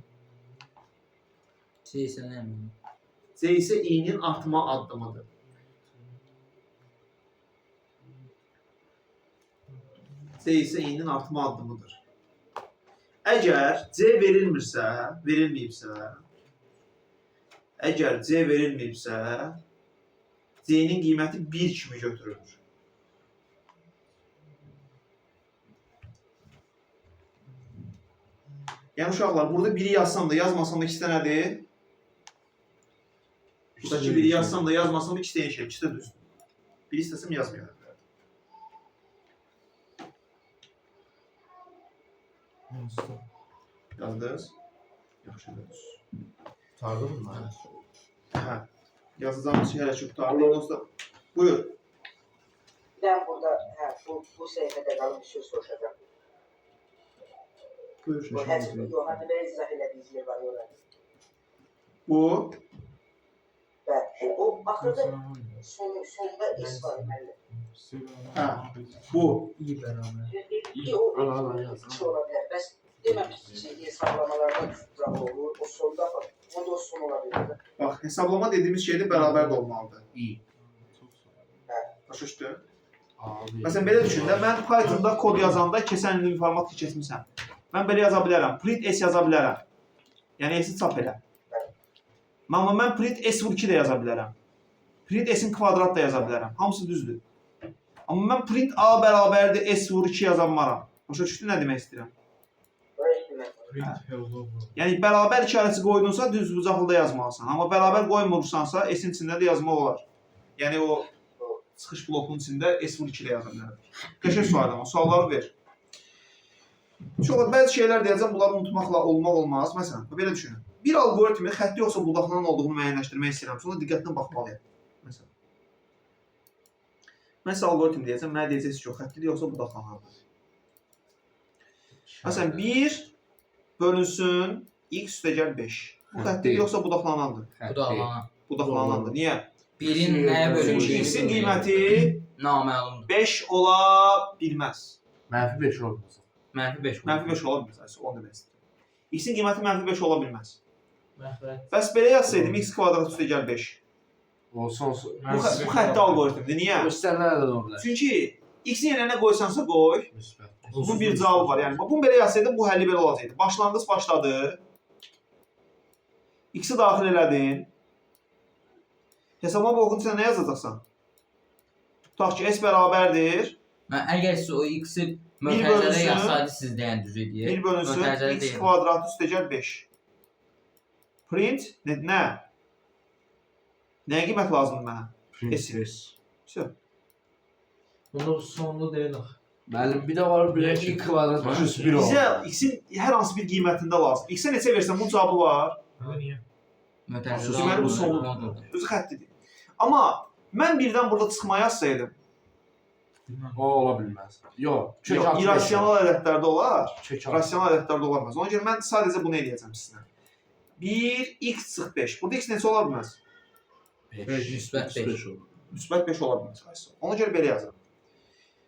Şeysən əmin. C isə i-nin artma addımıdır. C isə i-nin artma addımıdır. Əgər C verilməyibsə, C-nin qiyməti 1 kimi götürülür. Yəni uşaqlar, burada 1-i yazsam da, yazmasam da ikisi də nədir? Buradakı 1-i yazsam da, yazmasam da ikisi deyişir, ikisi də düzdür. 1-i istəsəm yazmayalım. Yazdınız? Yaxşı gördünüz. Tardın mı? Hə. Yazacağımız şey hələ ki qutardı. Dostlar, buyur. Ben burada bu səhifədə qalıb bir söz soruşacağım. Buyur. Bu hani ben izah elədiyiniz yer var orada. Bu, Və o axırda sonda is var müəllim. bu. İ bərabər. O iki ola bilər. Bəs deməmişsiniz ki, hesablamalarda tutturan olur, o sonda var. Onda o son ola bilər. Bax, hesablama dediyimiz şey də bərabər də olmalıdır. I. Başa düşdün? Abi. Məsələn, belə düşün də, mən Pythonda kod yazanda keçən il informatika keçmişəm. Mən belə yaza bilərəm, print s yaza bilərəm. Yəni s-i çap elə. Amma mən print s vur 2 də yaza bilərəm. Print s-in kvadrat da yaza bilərəm. Hamısı düzdür. Amma mən print a bərabərdir s vur 2 yaza bilmaram. Başa düşdün nə demək istəyirəm? Yəni bərabər işarəsi qoydunsa düz bucaqlıda yazmalısan. Amma bərabər qoymursansa s-in içində də yazmaq olar. Yəni o çıxış blokunun içində s vur 2 ilə yaza bilərəm. Qəşəng sual amma sualları ver. Çox bəzi şeylər deyəcəm, bunları unutmaqla olmaz. Məsələn, belə düşünün. Bir algoritmi xətti yoxsa budaqlanan olduğunu müəyyənləşdirmək istəyirəm. Sonra diqqətlə baxmalıyam. Məsələn. Mən sizə algoritm deyəcəm, mənə deyəcəksiniz ki, xəttidir yoxsa budaqlanandır. Məsələn, 1 bölünsün x üstəgəl 5. Bu xəttidir yoxsa budaqlanandır? Budaqlanan. Budaqlanandır. Niyə? Birin nəyə bölündüyü X-in qiyməti naməlumdur. 5 ola bilməz. Mənfi 5 olmasın. Mənfi 5. Mənfi 5 ola bilməz. Onu demək istəyirəm. X-in qiyməti mənfi 5 ola bilməz. Məxrəc. Bəs belə yazsaydım x kvadrat üstəgəl 5. Olsun. Bu xətti algoritmdir. Niyə? Göstərlər də ola bilər. Çünki x-in yerine nə qoysansa qoy, Müsbət. bunun bir cavabı var. Yəni bunu belə yazsaydım bu həlli belə olacaqdı. Başlanğıc başladı. X-i daxil elədin. Hesablama blokunun içində nə yazacaqsan? Tutaq ki, s bərabərdir. Əgər siz o x-i Bir mötərizədə bölünsün. yazsaydı siz deyən düz idi. 1 bölünsün Mötərizədə x deyil. kvadrat üstəgəl 5. Print nə? Nəyə qiymət lazımdır mənə? Princess. Всё. Bunu sonlu deyil axı. Müəllim bir də var bir Yaxşı. 2 kvadrat plus 1 Bizə olur. x-in hər hansı bir qiymətində lazım. X-ə neçə versən bunun cavabı var. Niyə? Mötərizədə Deməli bu olduğunu sonludur. olurdu. Özü xəttidir. Amma mən birdən burada çıxma yazsaydım, O ola bilməz. Yox, kök yox, altı beş irrasional olur. ədədlərdə olar. Kök altı. Rasional ədədlərdə ola bilməz. Ona görə mən sadəcə bunu eləyəcəm sizə. 1 x çıx 5. Burada x neçə ola bilməz? Müsbət 5. olur. Müsbət 5 ola bilməz. Ona görə belə yazıram.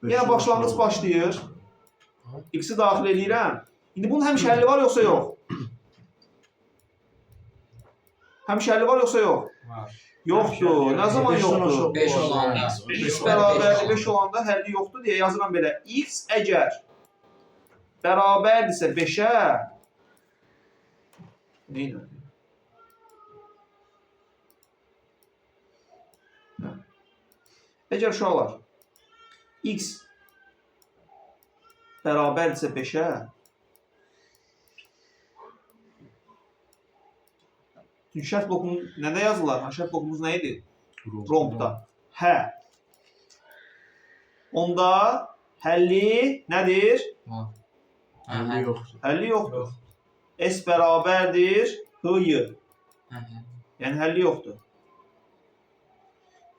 Yəni başlanğıc başlayır. X-i daxil eləyirəm. İndi bunun həmişə həlli var yoxsa yox? Həmişə həlli var yoxsa yox? Var. Yoxdur. Nə zaman yoxdur? 5 olanda. X bərabərli 5 olanda həlli yoxdur deyə yazıram belə. X əgər bərabərdirsə 5-ə neylə? Əgər uşaqlar x bərabərdirsə 5-ə şərt blokunun nədə yazılır? Şərt blokumuz nə idi? Rompda. Hə. Onda həlli nədir? Həlli yoxdur. Həlli yoxdur. S bərabərdir H-y. Yəni həlli yoxdur.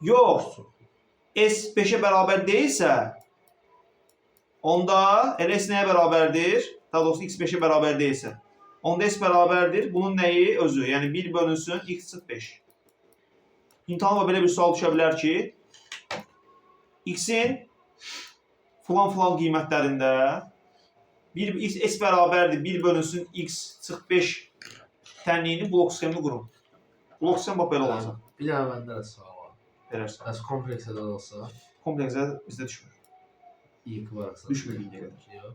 Yox. S 5-ə bərabər deyilsə, onda S nəyə bərabərdir? Daha doğrusu X 5-ə bərabər deyilsə. Onda S bərabərdir. Bunun nəyi? Özü. Yəni 1 bölünsün X sıx 5. İmtahanla belə bir sual düşə bilər ki, X-in filan qiymətlərində S bərabərdir 1 bölünsün X sıx 5 tənliyini blok sxemini qurun. Blok sxem bax belə olacaq. Bir dənə məndə də sual var. Verərsən. Bəs kompleksə də olsa, Kompleksə bizdə düşmür. İq varsa. Düşmür indiyə qədər. Yox.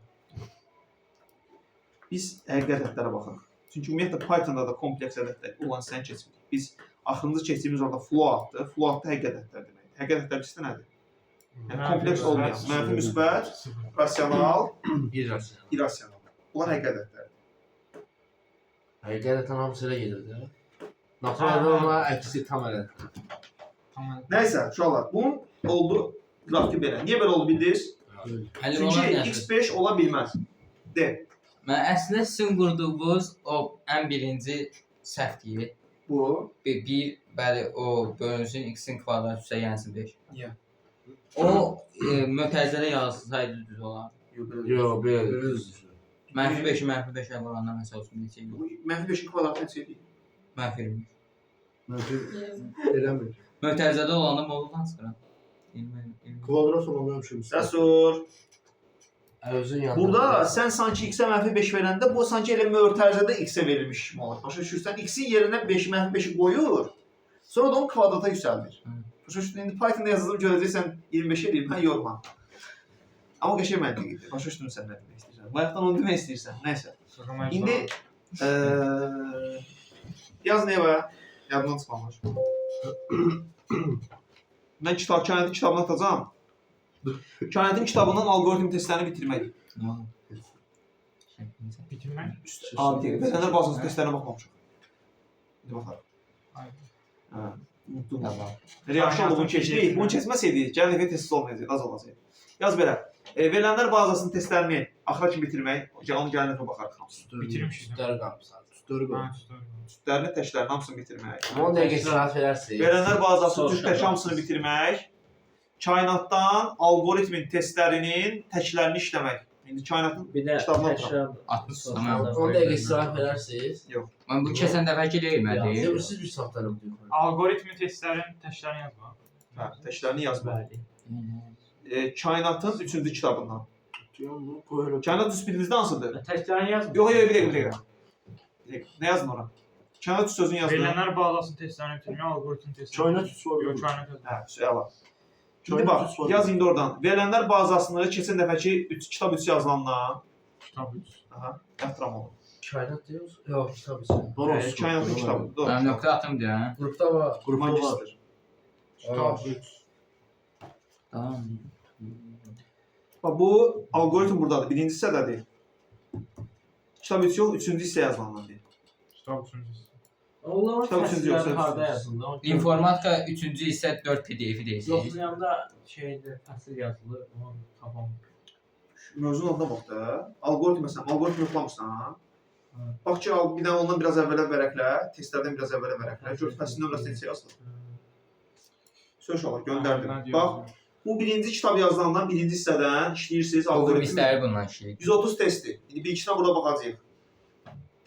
Biz həqiqət ədədlərə baxırıq. Çünki ümumiyyətlə Pythonda da kompleks ədədlər olan sən keçmirik. Biz axırıncı keçdiyimiz orada floatdır. Float da həqiqət ədədlər deməkdir. Həqiqət ədədlər bizdə nədir? Yəni kompleks olmayan, mənfi müsbət, rasional, İrrasional. irrasional. Bunlar həqiqət ədədlərdir. Həqiqətən hamısı elə gedir də. Naturalda ona əksi tam ədəddir. Nəysə, uşaqlar, bunun oldu qrafiki belə. Niyə belə oldu bildiniz? Çünki x5 ola bilməz. De. Mən əslində sizin qurduğunuz o ən birinci səhvdir. Bu. Bəli, o bölünsün x-in kvadrat üstə gəlsin 5. Niyə? O mötərizədə yazılsaydı düz olar. Yox, belə düzdür. Mənfi 5-i mənfi 5-ə vuranda məsəl üçün neçə yox. Mənfi 5-in kvadratı neçə edir? Mənfi 20. Mənfi eləmir. Mötərizədə olanda moduldan çıxıram. Kvadrat olanda həmişə Cəsur. Özün yanında. Burada sən sanki x-ə mənfi 5 verəndə, bu sanki elə mötərizədə x-ə verilmiş kimi olur. Başa düşürsən, x-in yerinə 5 mənfi 5-i qoyur, sonra da onu kvadrata yüksəldir. Başa düşürsən, indi Pythonda yazılıb görəcəksən 25 eləyir, mən yorma. Amma qəşəng məntiqidir. Başa düşdün sən nə demək istəyirsən. Bayaqdan onu demək istəyirsən. Nəysə. İndi yaz nəyə baya? Yadından çıxmamış. Mən kainatın kitabını atacağam. Kainatın kitabından algoritm testlərini bitirmək. Bitirmək? Abi, verənlər bazası testlərinə baxmamışıq. İndi baxarıq. Hə, unutdum. Yaxşı oldu, bunu keçdik. Bunu keçməsəydik, gəlin dəfə test olmayacaq, az olacaq. Yaz belə. Verilənlər bazasının testlərini axıra kimi bitirmək, onu gəlin dəfə baxarıq hamısını. Bitirmişik. Sütləri qalmışlar. Sütlərini, təklərini hamısını bitirmək. 10 dəqiqə istirahət verərsiniz. Verilənlər bazası düz tək hamısını bitirmək. Kainatdan algoritmin testlərinin təklərini işləmək. İndi kainatın Bir də kitabına təkrar 60 10 dəqiqə istirahət verərsiniz. Mən bu keçən dəfəki deyilmədi. Siz bir saatlarım deyil. Algoritmin testlərin təklərini yazma. hə, təklərini yazmaq. bəli. Kainatın 3-cü kitabından. Kainat üst bilinizdə hansıdır? Təkrar yazmır. Yox, bir dəqiqə. Nə yazın ora? Kainat üst sözünü yazın. Verilənlər bazasının testlərini bitirmək, algoritm testlərini. Kainat üstü var. Yox, kainat yazma. Hə, əla. İndi bax, yaz indi oradan. Verilənlər bazasını keçən dəfəki kitab 3 yazılandan. Kitab 3. Aha, yatram olun. Kainat deyir? Yox, kitab üçün. Kainatın kitabı. Doğru. Mən nöqtə atım deyirəm. Qrupda var. Magister. Kitab 3. Tamam. Bax, bu algoritm buradadır. Birinci hissədədir. Kitab 3 yox, 3-cü hissə yazılandan deyil. Kitab 3-cü. Onların Kitab üçüncü yoxsa təsirləri harda üçüncü? yazıldı? İnformatika 3-cü hissə 4 PDF-i deyirsiniz. Yoxlayanda şeydə təsir yazılır, onu tapam. Mövzunun adına bax da. Algoritm məsələn, algoritm yoxlamırsan. Bax ki, bir dənə ondan biraz əvvələ vərəqlə, testlərdən biraz əvvələ vərəqlə. Gör fəslin nömrəsi neçə yazılır. Söz olar, göndərdim. Bax, bu birinci kitab yazılandan birinci hissədən işləyirsiniz Algoritm algoritmi. istəyir bundan işləyir. 130 testi. İndi bir ikisinə burada baxacağıq.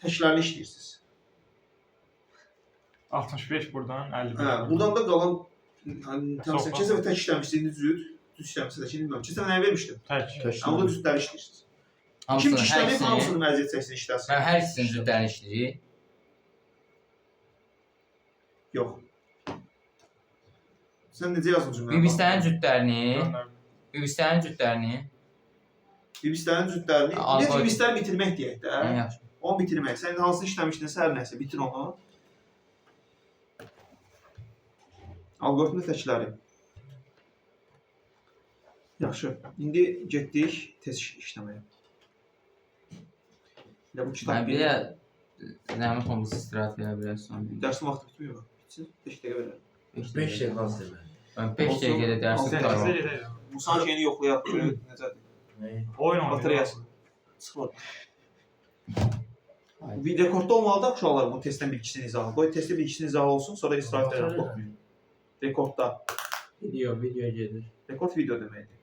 Təklərini işləyirsiniz. 65 buradan 55. Hə, buradan da qalan təmsil keçən və tək işləmişdiniz düz işləmişsiniz də ki, bilmirəm. Keçən nəyə vermişdim? Tək. Amma da düzləri işləyirsiniz. Kim Hamısını, ki hər işləməyib, ikisini. hamısını məziyyət çəksin işləsin. Mən hər ikisini cütlərini işləyir. Yox. Sən necə yazdın cümləni? Bibistənin cütlərini, Göndərdim. bibistənin cütlərini. Bibistənin cütlərini, Algoritm. necə bibistəni bitirmək deyək də. Ən yaxşı. Onu bitirmək. Sən indi hansını işləmişdinsə, hər nəsə bitir onu. Algoritmin təkləri. Yaxşı. İndi getdik test işləməyə. Ya bu kitab Mən bir də zəhmət olmasa istirahət edə bilərsən. dərsin vaxtı bitmiyor. Bitsin. 5 dəqiqə verərəm. 5 dəqiqə az demək. Mən 5 dəqiqədə dərsi Olsun. qurtarmam. Tezdə gedək. Bu san şeyini yoxlayaq. Görək necədir. Oyun oynayaq. Bateriyası. Sıxılır. Videokortda olmalıdır uşaqlar bu testin bilgisini izahı. Qoy testin bilgisini izahı olsun, sonra istirahət edək. Qorxmayın. Rekordda. Video gedir. Rekord video deməkdir.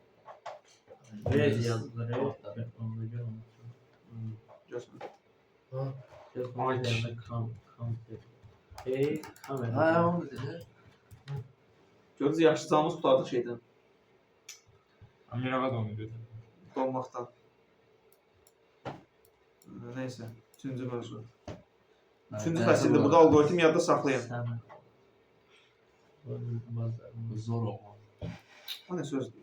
Rez yazılır. Gözlə. Ha, onu dedi. Gördünüz, yaşlıcamız qutardıq şeydən, Amirava da onu dedi. dolmaqdan. Neysə, üçüncü mövzu. Üçüncü fəsildə burada algoritm yadda saxlayın. Zor olmalı. O nə sözdür?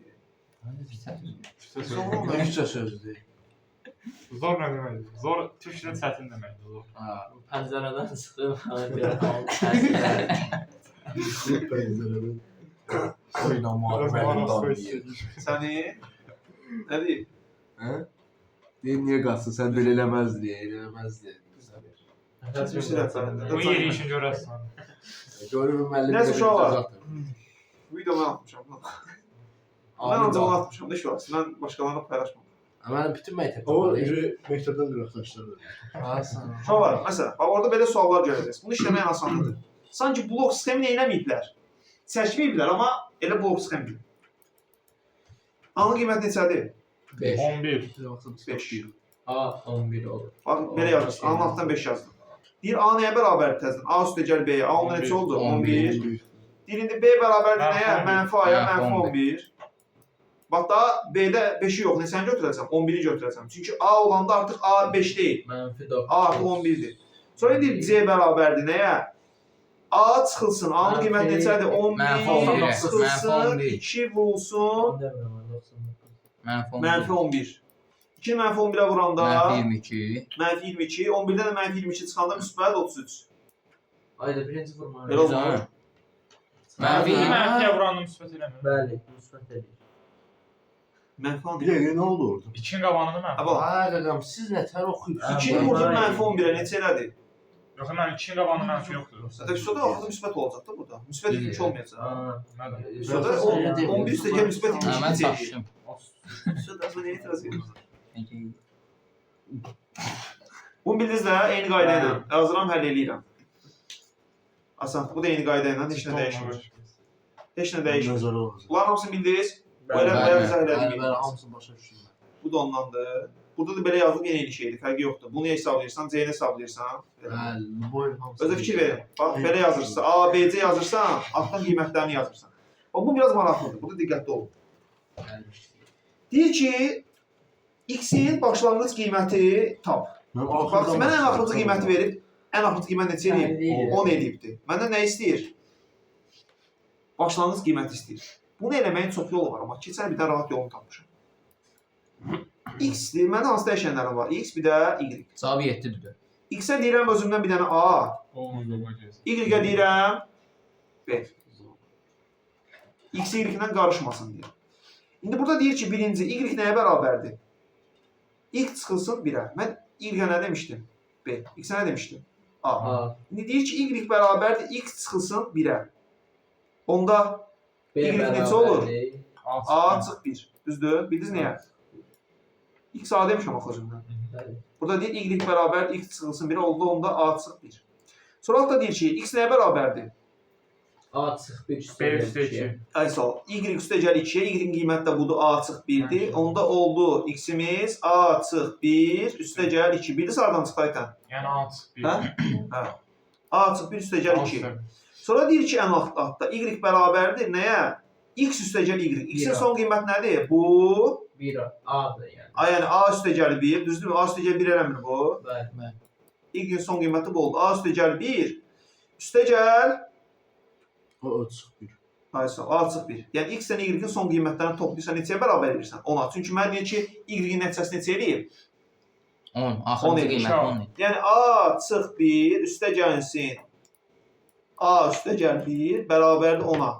Türkçe sözdü. Zor nə deməkdir? Zor türkçədə çətin deməkdir. Zor. Ha. Pəncərədən çıxıb Pəncərədən. Oynamaq. Səni nə deyib? Hə? Deyim niyə qalsın, sən belə eləməzdi, eləməzdi. Bu yeri işin görərsən. Görürüm müəllim. Nəsə uşaqlar. Video mən atmışam. Mən ancaq onu atmışam da şu an. Mən başqalarına paylaşmam. Mənim bütün məktəbdə Ama var. iri məktəbdən qıraqdaşlardır. Uşaqlar, məsələn, bax orada belə suallar görəcəksiniz. Bunu işləmək asandır. Sanki blok sistemini eləməyiblər. Çəkməyiblər, amma elə blok sistemidir. Anın qiyməti neçədir? 5. 11. 5. A11 olur. Bax, belə yazırsın. A'nın altından 5 yazdım. Deyir, A nəyə bərabərdir təzdən? A üstə gəl B-yə. A onda neçə oldu? 11. Deyir, indi B bərabərdir nəyə? Mənfi A-ya, mənfi 11. Bax, daha B-də 5-i yox. Neçəni götürəcəm? 11-i götürəcəm. Çünki A olanda artıq A 5 deyil. Mənfi 9. A artıq 11-dir. Sonra deyir, C bərabərdir nəyə? A çıxılsın. A-nın qiyməti neçədir? 11 çıxılsın. 2 vurulsun. Mənfi 11. 2 mənfi 11-ə vuranda -22. mənfi 22. 11-dən də mənfi 22 çıxanda müsbət 33. Ayda birinci vurma. Belə olmur. Mənfi Bir mənfiyə vuranı müsbət eləmir. Bəli, müsbət edir. Mənfi 11. Bir dəqiqə nə oldu orada? 2-nin qabağını mən. Ha, bax. Ay qaqam, siz nətər oxuyursınuz? 2-ni vurdun mənfi 11-ə neçə elədi? Yox, mən 2-nin qabağını mənfi yoxdur. Zaten üstədə axırda müsbət olacaq da burada. Müsbət 23 olmayacaq. Nədir? Üstədə 11 üstə gəl müsbət 22 Mən çəkir. tapışım. Üstədə aslında nəyə etiraz edirəm? Bunu bildiniz də, eyni qayda ilə. Yazıram, həll eləyirəm. Asan, bu da eyni qayda ilə, heç nə dəyişmir. Heç nə dəyişmir. Nəzərə alacaq. Bunların hamısını bildiniz. Belə Bəli, bayaq bəli. izah elədim. Mən hamısını başa düşürəm. Bu da ondandır. Burada da belə yazılıb yenə eyni şeydir, fərqi yoxdur. Bunu hesablayırsan, C-ni hesablayırsan. Bəli, bu oyun hamısı. Özə fikir verin. Bax, belə yazırsan, A, B, C yazırsan, altdan qiymətlərini yazırsan. Bax, bu biraz maraqlıdır. Burada diqqətli olun. Deyir ki, X-in başlanğıc qiyməti tap. Bax, mən ən axırıncı qiyməti verib, ən axırıncı qiymət neçə eləyib? 10 eləyibdir. Məndən nə istəyir? Başlanğıc qiyməti istəyir. Bunu eləməyin çox yolu var, amma keçən bir də rahat yolunu tapmışam. X-dir, məndə hansı dəyişənlərim var? X, bir də Y. Cavabı 7-dir. X-ə deyirəm özümdən bir dənə A, Y-ə deyirəm B. X, Y-lə qarışmasın deyir. İndi burada deyir ki, birinci, Y nəyə bərabərdir? X çıxılsın 1-ə. Mən Y-ə nə demişdim? B. X-ə nə demişdim? A. İndi deyir ki, Y bərabərdir, X çıxılsın 1-ə. Onda Y neçə olur? A çıx 1. Düzdür? Bildiniz nəyə? X A demişəm axı özümdən. Burada deyir, Y bərabər X çıxılsın 1-ə oldu, onda A çıx 1. Sonra altta deyir ki, X nəyə bərabərdir? A çıx 1 B üstə 2. Ay sağ ol. Y üstə gəl 2-yə, Y-in qiyməti də budur, A çıx 1-dir. Onda oldu X-imiz A çıx 1, üstə gəl 2. Bildi sağdan çıx Aytən? Yəni A çıx 1. Hə? Hə. A çıx 1 üstə gəl 2. Sonra deyir ki, ən altda Y bərabərdir nəyə? X üstə gəl Y. X-in son qiyməti nədir? Bu 1 A'dır yəni. yəni A üstə gəl 1, düzdürmü? A üstə gəl 1 eləmir bu. Bəli. Y-in son qiyməti bu oldu. A üstə gəl 1, üstə gəl O çıx bir. Aysa, A çıx 1. Yəni X-dən Y-in son qiymətlərini toplayırsan neçəyə bərabər edirsən? 10-a. Çünki mən deyir ki, Y-in nəticəsi neçə eləyib? 10. Axırıncı qiyməti 10. Yəni A çıx 1 üstə gəlsin. A üstə gəl 1 bərabərdir 10-a.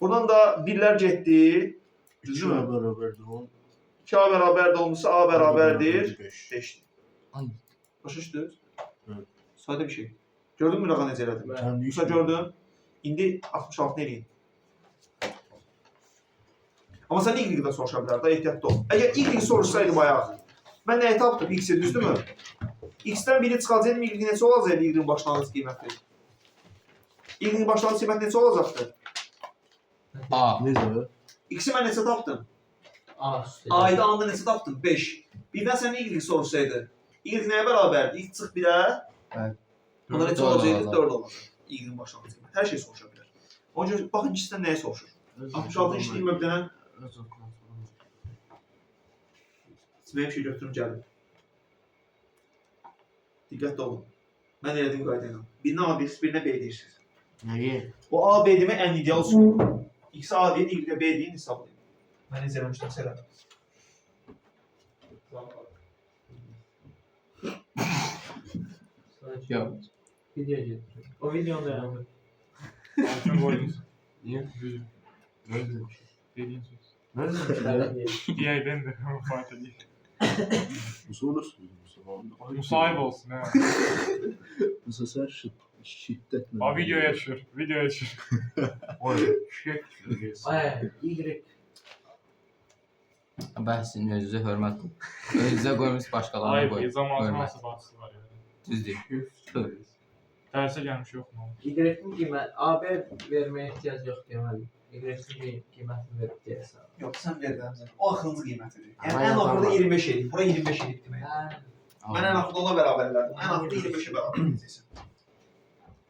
Buradan da 1-lər getdi. 2 bərabərdir 10. 2A bərabərdir 10-sa A bərabərdir 5-dir. Ay. Başa düşdünüz? Evet. Sadə bir şey. Gördün mü Raqa necə elədim? Sən Yoxsa gördün? İndi 66-nı eləyin. Amma sən Y-də soruşa bilər də, ehtiyatlı ol. Əgər Y soruşsaydı bayaq, mən nəyi tapdım? X-i, düzdürmü? X-dən biri çıxacaqdı, Y neçə olacaqdı Y-in başlanğıc qiyməti? Y-in başlanğıc qiyməti neçə olacaqdı? A. Necə? X-i mən neçə tapdım? A üstü. A-yı da anda neçə tapdım? 5. Birdən sən Y soruşsaydı, Y nəyə bərabərdir? X çıx 1-ə, onda neçə olacaqdı? 4 olacaq. Y-in başlanğıc qiyməti. Hər şey soruşa bilər. Onun üçün baxın ikisindən nəyə soruşur? 66 işləyim bir dənə Mənim şey götürüm gəlim. Diqqətli olun. Mən elədim qayda ilə. Birinə A deyirsiniz, birinə B deyirsiniz. Nəyi? Bu A, B demək ən ideal üsul. X A deyin, Y B deyin, hesablayın. Mən necə eləmişdim, sələdim. Yox. Video getir. O videonu da Altın koydunuz. Niye? Nerede bir şey? Dediğin söz. Nerede bir şey? yani. DI'den de ama fark değil. Musa nasıl Musa? Musahip olsun ha. Musa sen şiddetle. Aa videoya düşür. Videoya düşür. Oy. Şey. Ay, Y. Bəhsin özünüzə hörmət. Özünüzə qoymuş başqalarına Ayıp. qoyun. Zamanın Hörmət. nasıl bahsi var yani. Düzdür. Derse gelmiş yok mu? Y-in qiymət AB verməyə ehtiyac yox deməli. Y-in qiymətini verib deyəsən. Yox, sən verirsən. O axırıncı qiymətidir. Yəni Ama ən yalan axırda var. 25 edir. Bura 25 edir demək. Hə. Mən ən axırda ona bərabər elədim. Ən axırda 25-ə bərabər edəcəksən.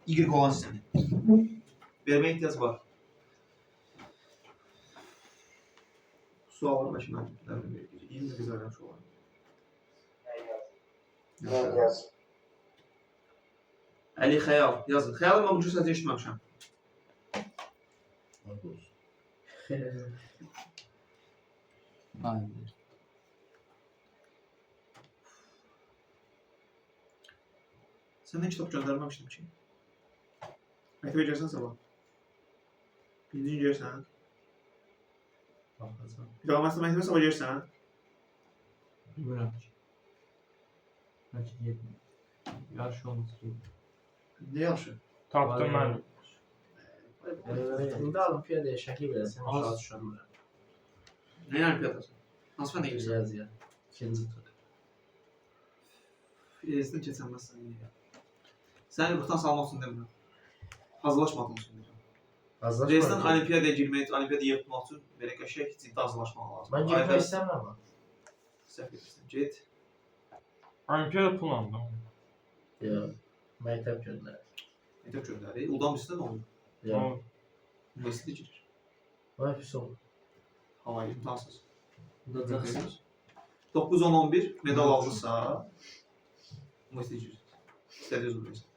Y olan sistemi. Verməyə ehtiyac var. Sual var məşin mənim. 20 biz öyrənmiş olalım. Yaz. Əli Xəyal, yazın. Xəyal mən bu cür sözü eşitməmişəm. Aynen. Səndən kitab göndərməmişdim ki. Məktəbə gəlsən sabah. Birinci gəlsən. Bir daha məktəbə sabah gəlsən. Bilmirəm ki. Bəlkə getmir. Yarış olması. Ne yaxşı? Taptım ben. İndi olimpiyadaya şəkil verəsən, aşağı düşənlər. Ne olimpiyadası? Hansı fəndə girsən? Riyaziyyat. İkinci tur. Filistin keçənməzsən. Səni ruhdan salmaq üçün demirəm. Hazırlaşmadığın üçün demirəm. Filistin olimpiyadaya girmək, olimpiyadaya yırtmaq üçün belə qəşəng ciddi hazırlaşmaq lazım. Mən girmək istəmirəm ama. Səhv edirsən. Get. Olimpiyada pulandı. Yox. Məktəb göndərir. Məktəb göndəri. Udan bizdə nə olur? Yox. Universitetə girir. Vay pis oldu. Havayı imtahansız. Udacaqsın. 9, 10, 11 medal alırsa universitetə girir. İstədiyiniz universitet.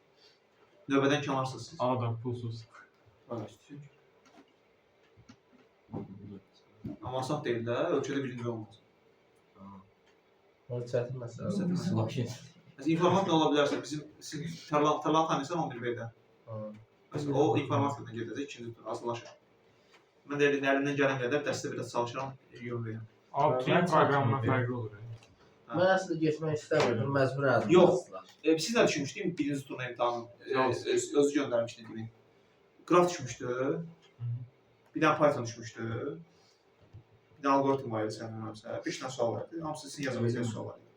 Növbədən kənarsınız siz. Adam pulsuz. Valla istəyir. Amma saf deyil də, ölkədə birinci olmaz. O çətin məsələ. Slaşın. Məsələn, informat nə ola bilərsə, sizin Tərlan tanıyırsan 11 B-də. Məsələn, o informatiyadan gedəcək, ikinci tur, hazırlaşır. Mən də əlimdən gələn qədər dəstə biraz çalışıram, yol verirəm. Abi bütün programla farklı olur. Mən əslində getmək istəmirdim, məcbur ədim. Yox. Siz nə düşünmüşdün birinci turna imtahanı? Özü göndərmişdin demək. Graf düşmüşdü. Bir dənə Python düşmüşdü. Bir dənə algoritm var idi sənin hamısı. 5 dənə sual var idi. Hamısı sizin yaza biləcəyi sual var idi.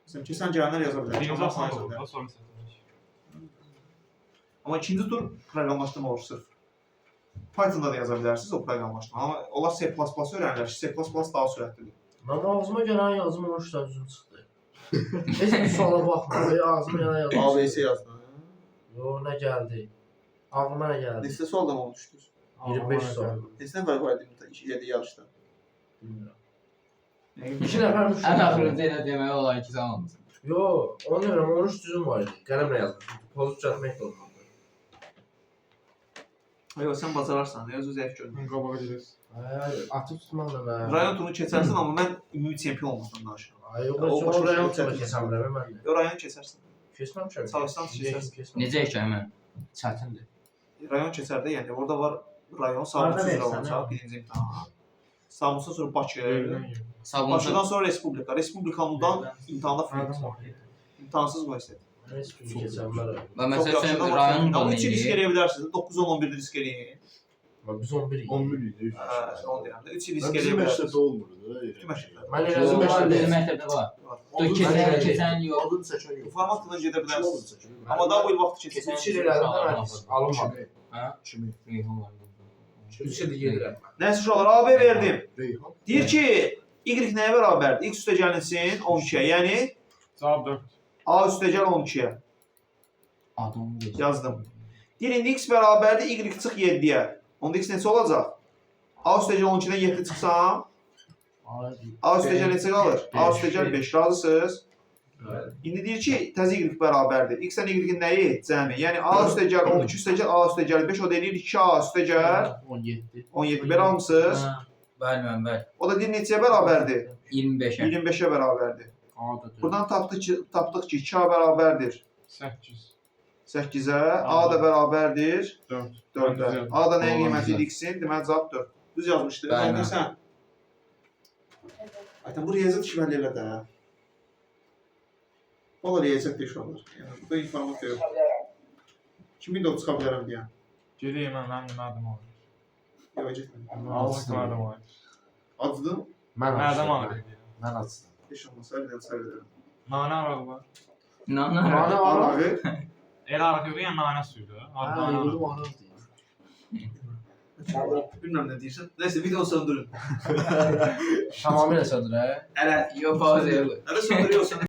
Məsələn, keçən gələnlər yaza bilər. Birinci asan olur. Daha sonra satılmış. Amma ikinci tur proqramlaşdırma olur sırf. Python'da da yaza bilərsiniz o proqramlaşdırma. Amma onlar C++ öyrənirlər. C++ daha sürətlidir. Mənim ağzıma gələn yazım 13 dənə düzgün çıxdı. Heç bir suala baxmadım. Ağzıma gələn yazım. ABC yazdın. Yox, nə gəldi? Ağlıma nə gəldi? Neçə sualdan oldu düşdünüz? 25 sual. Neçə nəfər var idi işlədiyi yarışda? Bilmirəm. 2 nəfər düşdü. Ən axırıncı elə demək olar ki, sən olmusan. Yox, onu demirəm, 13 düzüm var idi. Qələmlə yazmışdım. Pozu düzəltmək də olmadı. Yox, sən bacararsan, özü zəif görünür. Qabağa gediriz. Atıb tutmaqla mən. Rayon turunu keçərsən, amma mən ümumi çempion olmasam danışıram. Yox, O o başqa rayon şey kimi çətin. keçəmirəm mən. Yox, rayon keçərsən. Keçməmişəm. Çalışsan keçərsən. Necə ki, həmən? Çətindir. Rayon keçərdə, yəni orada var rayon, Samusa üzrə olacaq, birinci imtahan. Samusa sonra Bakı. Sabunçu. Bakıdan sonra Respublika. Respublikandan imtahanda fırlayır. İmtahansız bu istəyir. Heç bir keçəmirəm. Və məsəl üçün rayonun da Ama onu 3 risk eləyir. eləyə bilərsiniz. 9, 10, 11 risk eləyin. Biz 11 11 idi. Onu deyirəm də. 3 il Bizim risk eləyə bilərsiniz. məktəbdə olmurdu da. Bütün məktəblər. Mən Bizim elədim var, bizim məktəbdə. məktəbdə var. Oldu. Keçən yox. Adını çəkən yox. İnformatikadan gedə Kim bilərsiniz. adını çəkən? Amma daha bu il vaxt keçsin. Keçən 3 il elədim də mən alınmadım. Ha? Kimi? 3 il gedirəm. Nəysə uşaqlar, AB verdim. Reyhan. Deyir ki, Y nəyə bərabərdir? X üstə gəlinsin 12-yə. Yəni Cavab 4. A üstə gəl 12-yə. Adam Yazdım. Deyir indi X bərabərdir Y çıx 7-yə. Onda X neçə olacaq? A üstə gəl 12-dən 7 çıxsam, A üstə gəl neçə qalır? A üstə gəl 5. Razısınız? İndi deyir ki, təzə Y bərabərdir. X-dən Y-in nəyi? Cəmi. Yəni A üstə gəl 12 üstə gəl, A üstə gəl 5. O da eləyir 2A üstə gəl 17. 17. Belə almısınız? Bəli, mən bəli. O da deyir neçəyə bərabərdir? 25-ə. 25-ə bərabərdir. A da Buradan tapdıq ki 2A bərabərdir 8. 8-ə, A da bərabərdir 4. 4-ə. A da nəyin qiyməti idi X-in? Deməli cavab 4. Düz yazmışdı. Bəli. Sən. Ayten bu riyaziyyat işləri elə də. Valla riyaziyyat iş olur. Yəni burada informasiya yox. Kimin də o çıxa bilərəm deyən. Gedeyim mən mədim olur. Yox, getmədim. Allah mədim olur. Acıdım. Mən Mədim açdım. olur. Mən açdım. Heç olmasa bir dənə sayı edirəm. Nane arağı var. Nana. Bana var. Arağı. El arağı yox, yəni nane suyu. Ha, yürüdüm onu deyim. Bilmirəm nə deyirsən. Nəysə videonu söndürün. Tamamilə söndür, hə? Ələ. Yox, pauza yox. Ələ söndürüyorsun.